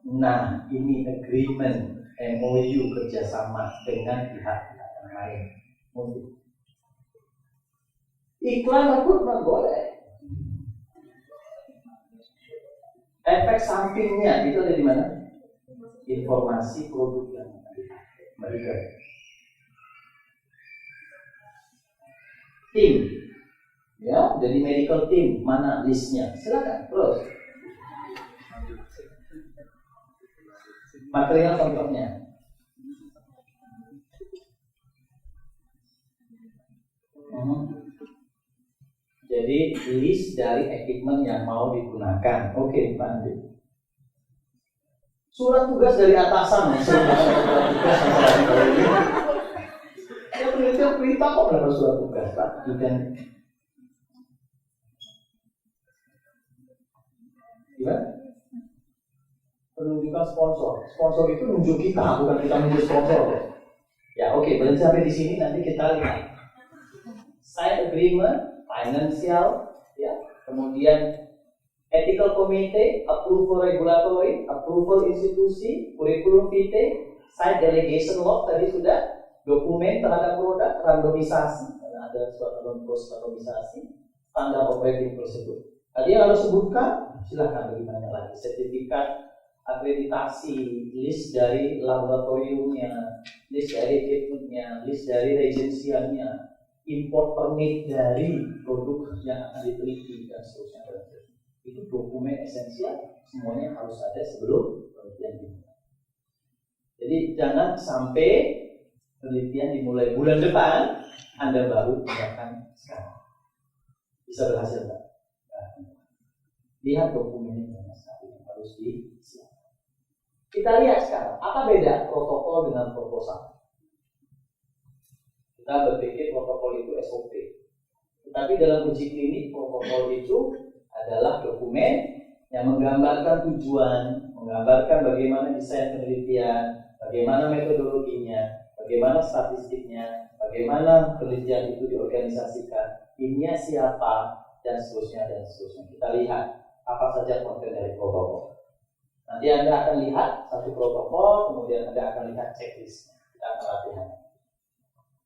Nah, ini agreement MOU kerjasama dengan pihak-pihak yang lain. Iklan rekrutmen boleh. Efek sampingnya itu ada di mana? Informasi produk yang mereka. Tim, ya, jadi medical team mana listnya? Silakan terus. Material contohnya. Jadi list dari equipment yang mau digunakan. Oke, Pak Andi. Surat tugas dari atasan. Ya perintah kok berapa surat tugas, Pak? Dan gimana? Penunjukan sponsor. Sponsor itu nunjuk kita, bukan kita nunjuk sponsor. Ya, oke, berarti sampai di sini nanti kita lihat. Side agreement, financial, ya, kemudian ethical committee, approval regulatory, approval institusi, curriculum vitae, side delegation law tadi sudah, dokumen terhadap produk, randomisasi, ada suatu proses randomisasi, standar operating procedure. Tadi yang harus sebutkan, silakan bagaimana lagi, sertifikat akreditasi, list dari laboratoriumnya, list dari equipmentnya, list dari reagensiannya, import permit dari produk yang akan diteliti dan seterusnya. Itu dokumen esensial, semuanya harus ada sebelum penelitian dimulai. Jadi jangan sampai penelitian dimulai bulan depan, Anda baru menyiapkan sekarang. Bisa berhasil tak? Lihat dokumennya banyak sekali yang harus disiapkan. Kita lihat sekarang, apa beda protokol dengan proposal? Kita berpikir protokol itu SOP. Tetapi dalam uji klinik, protokol itu adalah dokumen yang menggambarkan tujuan, menggambarkan bagaimana desain penelitian, bagaimana metodologinya, bagaimana statistiknya, bagaimana penelitian itu diorganisasikan, timnya siapa, dan seterusnya, dan seterusnya. Kita lihat apa saja konten dari protokol. Nanti Anda akan lihat satu protokol, kemudian Anda akan lihat checklist. Kita akan latihan.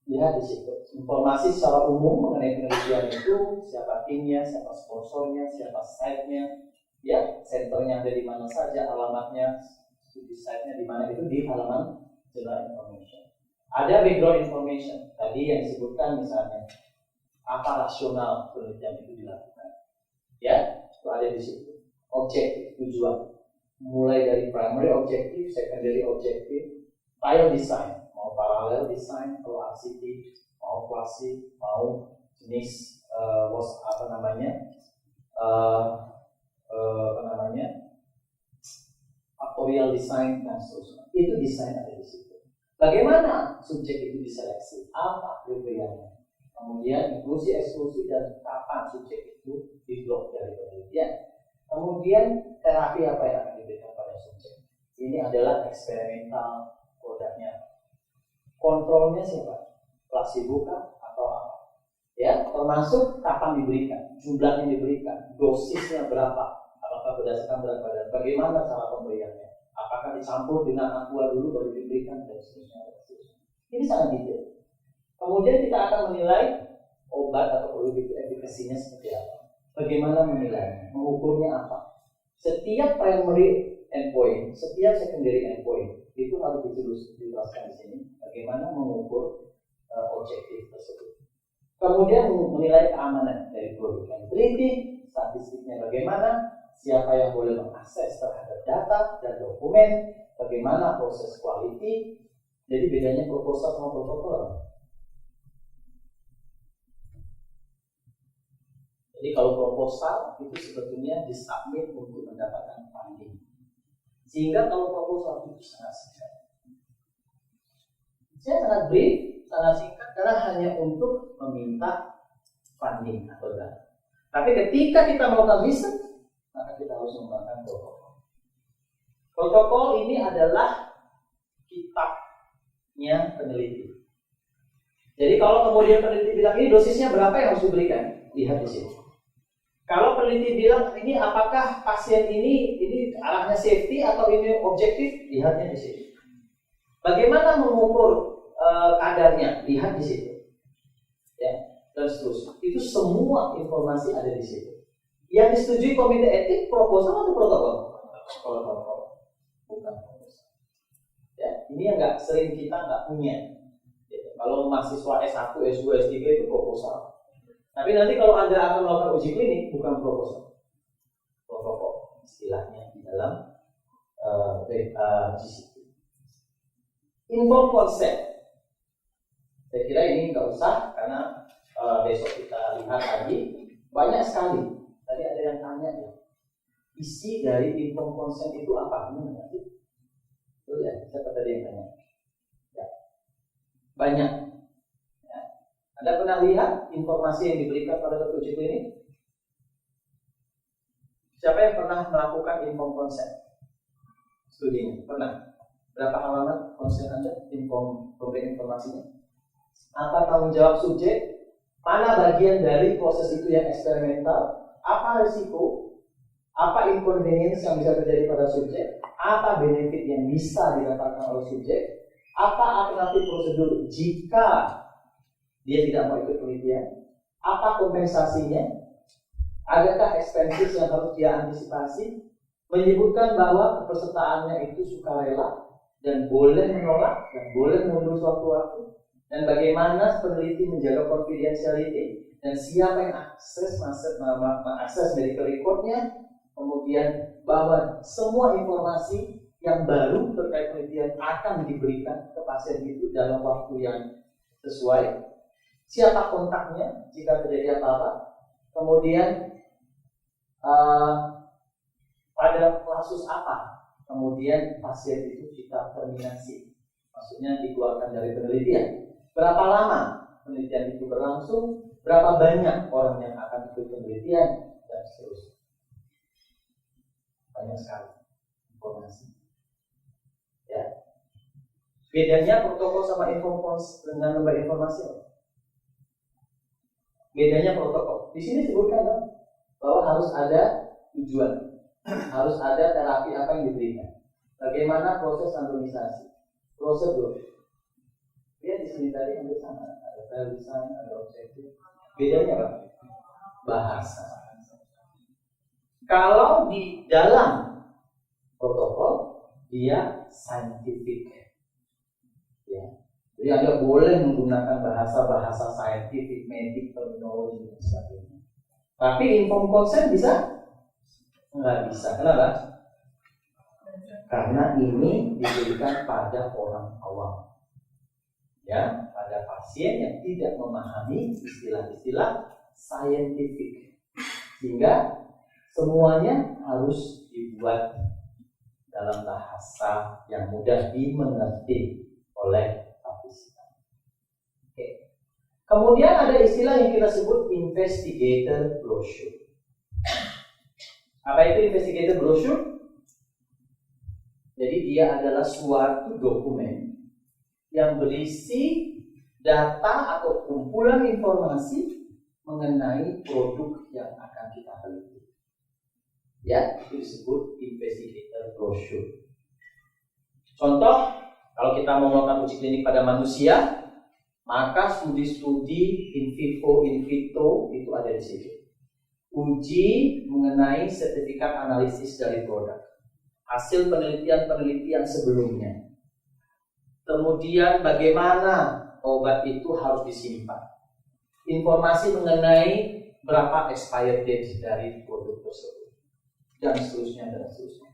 Lihat di situ. Informasi secara umum mengenai penelitian itu, siapa timnya, siapa sponsornya, siapa site-nya, ya, senternya ada di mana saja, alamatnya, studi site-nya di mana, itu di halaman general information. Ada background information. Tadi yang disebutkan misalnya apa rasional penelitian itu dilakukan. Ya, itu ada di situ. Objektif, tujuan. Mulai dari primary objective, secondary objective, trial design, mau parallel design, atau RCT, mau quasi, mau jenis factorial design dan seterusnya. Itu desain ada di situ. Bagaimana subjek itu diseleksi? Apa kriterianya? Kemudian inklusi, eksklusi, dan kapan subjek itu di-drop dari penelitian. Kemudian terapi apa yang akan diberikan pada subjek. Ini adalah eksperimental produknya. Kontrolnya siapa? Placebo atau apa? Ya, termasuk kapan diberikan, jumlahnya diberikan, dosisnya berapa, apakah berdasarkan berat badan, bagaimana cara pemberiannya, apakah dicampur dengan aqua dulu baru diberikan, dan seterusnya. Ini sangat detail. Kemudian kita akan menilai obat atau produk itu efikasinya seperti apa. Bagaimana menilainya, mengukurnya apa. Setiap primary endpoint, setiap secondary endpoint itu harus dijelaskan di sini. Bagaimana mengukur objektif tersebut. Kemudian menilai keamanan dari produk yang diteliti, statistiknya bagaimana, siapa yang boleh mengakses terhadap data dan dokumen, bagaimana proses quality. Jadi bedanya proposal sama protokol. Jadi kalau proposal itu sebetulnya disubmit untuk mendapatkan funding. Sehingga kalau proposal itu sangat singkat. Saya sangat brief, sangat singkat karena hanya untuk meminta funding atau dana. Tapi ketika kita melakukan riset, maka kita harus menggunakan protokol. Protokol ini adalah kitabnya peneliti. Jadi kalau kemudian peneliti bilang ini dosisnya berapa yang harus diberikan, lihat di sini. Kalau peneliti bilang ini apakah pasien ini arahnya safety atau ini objektif, lihatnya di sini. Bagaimana mengukur kadarnya, lihat di situ. Ya, dan seterusnya. Itu semua informasi ada di situ. Yang disetujui komite etik proposal atau protokol? Protokol. Bukan proposal. Ya, ini yang sering kita nggak punya. Ya, kalau mahasiswa S1, S2, S3 itu proposal. Tapi nanti kalau Anda akan melakukan uji klinik, bukan proposal, protokol istilahnya di dalam GCP. Informed consent. Saya kira ini nggak usah karena besok kita lihat lagi banyak sekali. Tadi ada yang tanya ya, isi dari informed consent itu apa? Betul ya, siapa tadi yang tanya? Ya. Banyak. Anda pernah lihat informasi yang diberikan pada suatu uji klinik? Siapa yang pernah melakukan informed consent? Studinya, pernah? Berapa halaman konsen Anda? Pemberian informasinya? Apa tanggung jawab subjek? Mana bagian dari proses itu yang eksperimental? Apa risiko? Apa inconvenience yang bisa terjadi pada subjek? Apa benefit yang bisa didapatkan oleh subjek? Apa alternatif prosedur jika dia tidak mau ikut penelitian? Apa kompensasinya? Adakah expenses yang harus dia antisipasi? Menyebutkan bahwa kepesertaannya itu sukarela dan boleh menolak dan boleh mundur suatu waktu. Dan bagaimana peneliti menjaga confidentiality dan siapa yang mengakses medical recordnya. Kemudian bahwa semua informasi yang baru terkait penelitian akan diberikan ke pasien itu dalam waktu yang sesuai. Siapa kontaknya jika terjadi apa-apa. Kemudian pada kasus apa kemudian pasien itu kita terminasi, maksudnya dikeluarkan dari penelitian. Berapa lama penelitian itu berlangsung, berapa banyak orang yang akan ikut penelitian, dan seterusnya. Banyak sekali informasi. Ya. Bedanya protokol sama dengan lembar informasi apa? Bedanya protokol. Di sini disebutkan bahwa harus ada tujuan, harus ada terapi apa yang diberikan. Bagaimana proses randomisasi, prosedur. Lihat di sini tadi hampir sama, ada trial design, ada objektif. Bedanya apa? Bahasa. Kalau di dalam protokol dia scientific. Ya. Jadi Anda boleh menggunakan bahasa-bahasa saintifik, medik, terminologi dan sebagainya. Tapi informed consent bisa? Enggak bisa. Kenapa? Karena ini diberikan pada orang awam. Ya, pada pasien yang tidak memahami istilah-istilah saintifik. Sehingga semuanya harus dibuat dalam bahasa yang mudah dimengerti oleh partisipan. Oke. Kemudian ada istilah yang kita sebut investigator brochure. Apa itu investigator brochure? Jadi dia adalah suatu dokumen yang berisi data atau kumpulan informasi mengenai produk yang akan kita teliti. Ya, itu disebut investigator brochure. Contoh, kalau kita mau melakukan uji klinik pada manusia, maka studi-studi in vivo, in vitro itu ada di situ. Uji mengenai sertifikat analisis dari produk, hasil penelitian-penelitian sebelumnya. Kemudian bagaimana obat itu harus disimpan. Informasi mengenai berapa expired date dari produk tersebut. Dan seterusnya.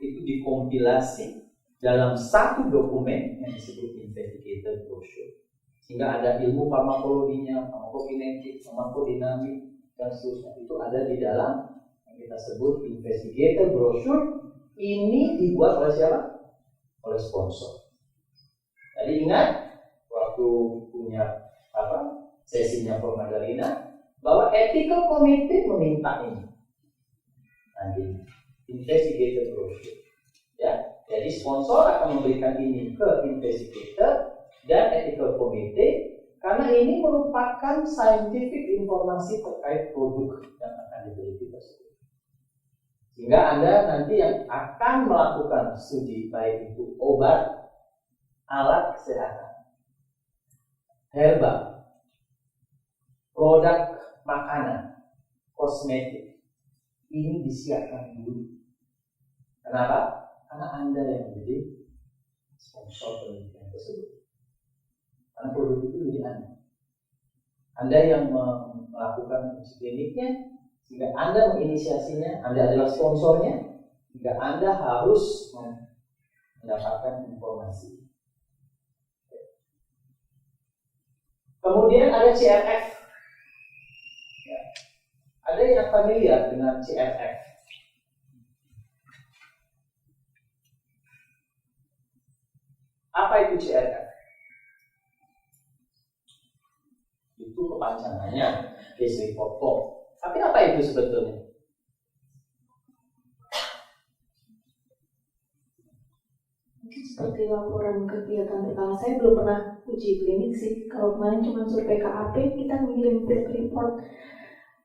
Itu dikompilasi dalam satu dokumen yang disebut investigator brochure. Sehingga ada ilmu farmakologinya, farmakokinetik, farmakodinamik, dan seterusnya. Itu ada di dalam yang kita sebut investigator brochure. Ini dibuat oleh siapa? Oleh sponsor. Jadi ingat waktu punya sesinya Prof. Magdalena bahwa ethical committee meminta ini. Nanti investigator brochure. Ya, jadi sponsor akan memberikan ini ke investigator dan ethical committee karena ini merupakan scientific informasi terkait produk yang akan diteliti tersebut. Sehingga Anda nanti yang akan melakukan studi baik itu obat, alat kesehatan, herba, produk makanan, kosmetik, ini disiapkan dulu. Kenapa? Karena Anda yang menjadi sponsor penelitian tersebut. Karena produk itu milik Anda. Anda yang melakukan uji kliniknya, sehingga Anda menginisiasinya, Anda adalah sponsornya, sehingga Anda harus mendapatkan informasi. Kemudian ada CRF. Ya. Ada yang familiar dengan CRF? Apa itu CRF? Itu kepanjangannya case report form. Tapi apa itu sebetulnya? Seperti laporan kegiatan pertama, saya belum pernah uji klinik sih. Kalau kemarin cuma survei KAP, kita mengirim report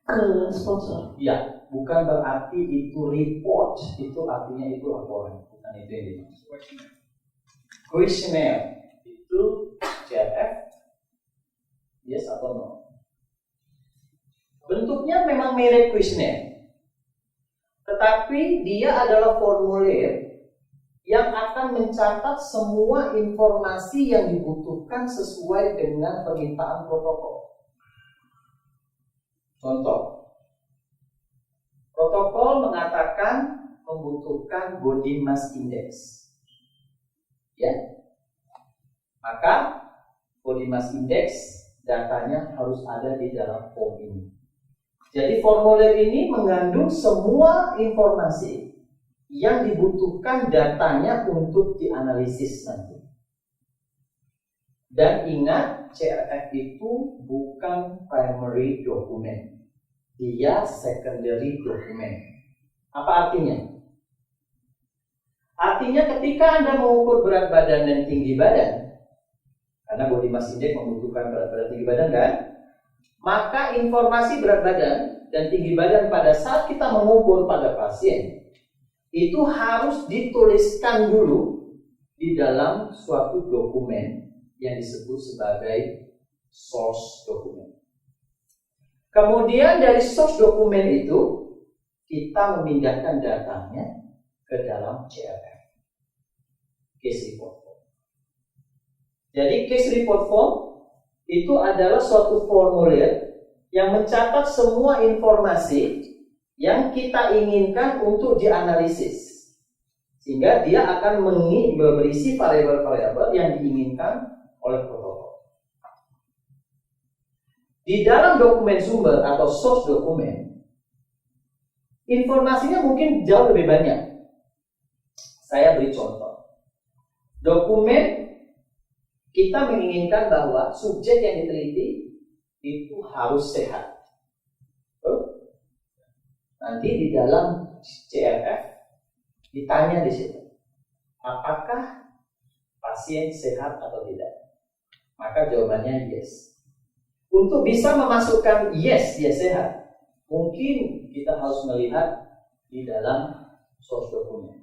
ke sponsor. Ya, bukan berarti itu report, itu artinya itu laporan, bukan itu yang dimaksud. Questionnaire itu CRF, yes atau no. Bentuknya memang mirip questionnaire, tetapi dia adalah formulir yang akan mencatat semua informasi yang dibutuhkan sesuai dengan permintaan protokol. Contoh, protokol mengatakan membutuhkan body mass index. Ya, maka body mass index datanya harus ada di dalam form ini. Jadi formulir ini mengandung semua informasi yang dibutuhkan datanya untuk dianalisis nanti. Dan ingat, CRF itu bukan primary document, dia secondary document. Apa artinya? Artinya ketika Anda mengukur berat badan dan tinggi badan, karena body mass index membutuhkan berat badan tinggi badan kan, maka informasi berat badan dan tinggi badan pada saat kita mengukur pada pasien itu harus dituliskan dulu di dalam suatu dokumen yang disebut sebagai source dokumen. Kemudian dari source dokumen itu kita memindahkan datanya ke dalam CRF, case report form. Jadi case report form itu adalah suatu formulir yang mencatat semua informasi yang kita inginkan untuk dianalisis, sehingga dia akan berisi variabel-variabel yang diinginkan oleh protokol. Di dalam dokumen sumber atau source dokumen, informasinya mungkin jauh lebih banyak. Saya beri contoh. Dokumen kita menginginkan bahwa subjek yang diteliti itu harus sehat. Nanti di dalam CRF ditanya di situ, apakah pasien sehat atau tidak? Maka jawabannya yes. Untuk bisa memasukkan yes, dia sehat, mungkin kita harus melihat di dalam source dokumen.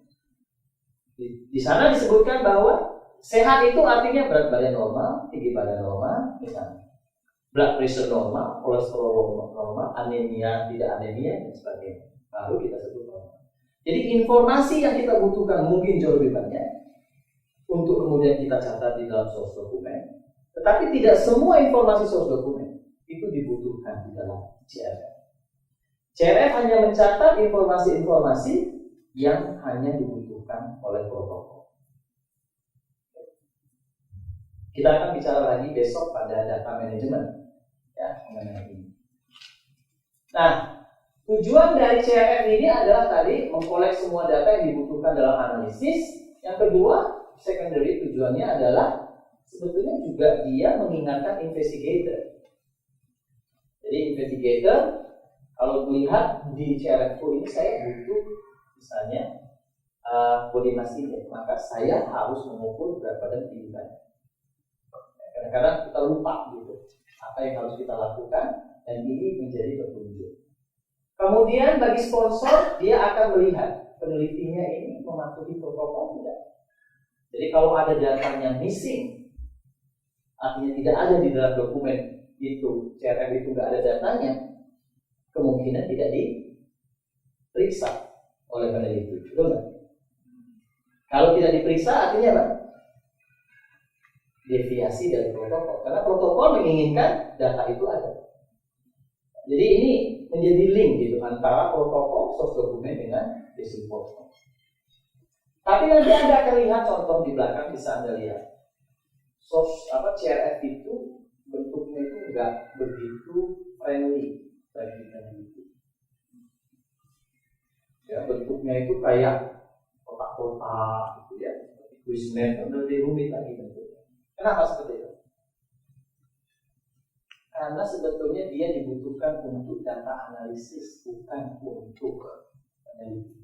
Di sana disebutkan bahwa sehat itu artinya berat badan normal, tinggi badan normal, misalnya blood pressure normal, kolesterol normal, anemia, tidak anemia, dan sebagainya. Baru kita sebut normal. Jadi informasi yang kita butuhkan mungkin jauh lebih banyak untuk kemudian kita catat di dalam source dokumen. Tetapi tidak semua informasi source dokumen itu dibutuhkan di dalam CRF. CRF hanya mencatat informasi-informasi yang hanya dibutuhkan oleh protokol. Kita akan bicara lagi besok pada data manajemen, ya, mengenai ini. Nah, tujuan dari CRF ini adalah tadi mengkolek semua data yang dibutuhkan dalam analisis. Yang kedua, secondary tujuannya adalah sebetulnya juga dia mengingatkan investigator. Jadi investigator kalau melihat di CRF ini saya butuh misalnya body mass index, maka saya harus mengukur berat badan tinggi badan. Kadang-kadang kita lupa gitu apa yang harus kita lakukan, dan ini menjadi petunjuk. Kemudian bagi sponsor, dia akan melihat penelitinya ini mematuhi protokol tidak. Jadi kalau ada datanya missing, artinya tidak ada di dalam dokumen itu, CRF itu nggak ada datanya, kemungkinan tidak diperiksa oleh peneliti. Betul nggak? Kalau tidak diperiksa artinya apa? Deviasi dari protokol, karena protokol menginginkan data itu ada. Jadi ini menjadi link gitu antara protokol source dokumen dengan case report. Tapi nanti Anda akan lihat contoh di belakang, bisa Anda lihat source CRF itu bentuknya itu enggak begitu friendly bagi peneliti. Ya, bentuknya itu kayak kotak-kotak gitu ya, quiznet, lebih rumit lagi bentuknya. Kenapa seperti itu? Karena sebetulnya dia dibutuhkan untuk data analisis, bukan untuk peneliti.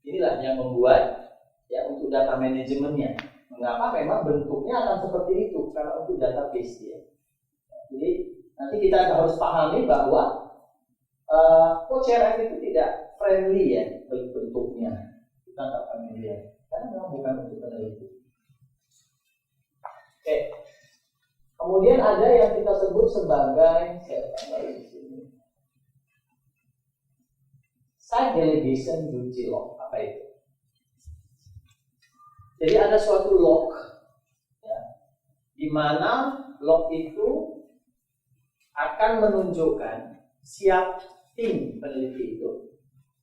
Inilah yang membuat ya untuk data manajemennya. Mengapa memang bentuknya akan seperti itu? Karena untuk database dia. Jadi nanti kita harus pahami bahwa CRF itu tidak friendly ya bentuknya. Kita nggak familiar. Karena memang bukan untuk peneliti. Oke. Kemudian ada yang kita sebut sebagai site delegation duty log. Apa itu? Jadi ada suatu log, ya, di mana log itu akan menunjukkan siap tim peneliti itu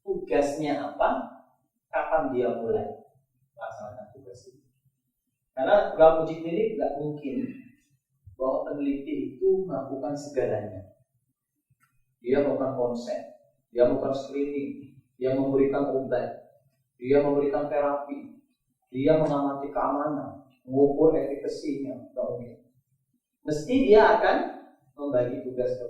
tugasnya apa, kapan dia mulai melaksanakan tugas itu. Karena dalam uji klinik nggak mungkin bahwa peneliti itu melakukan segalanya. Dia melakukan konsen, dia melakukan screening, dia memberikan obat, dia memberikan terapi, dia mengamati keamanan, mengukur efikasinya, nggak mungkin. Mesti dia akan membagi tugas ke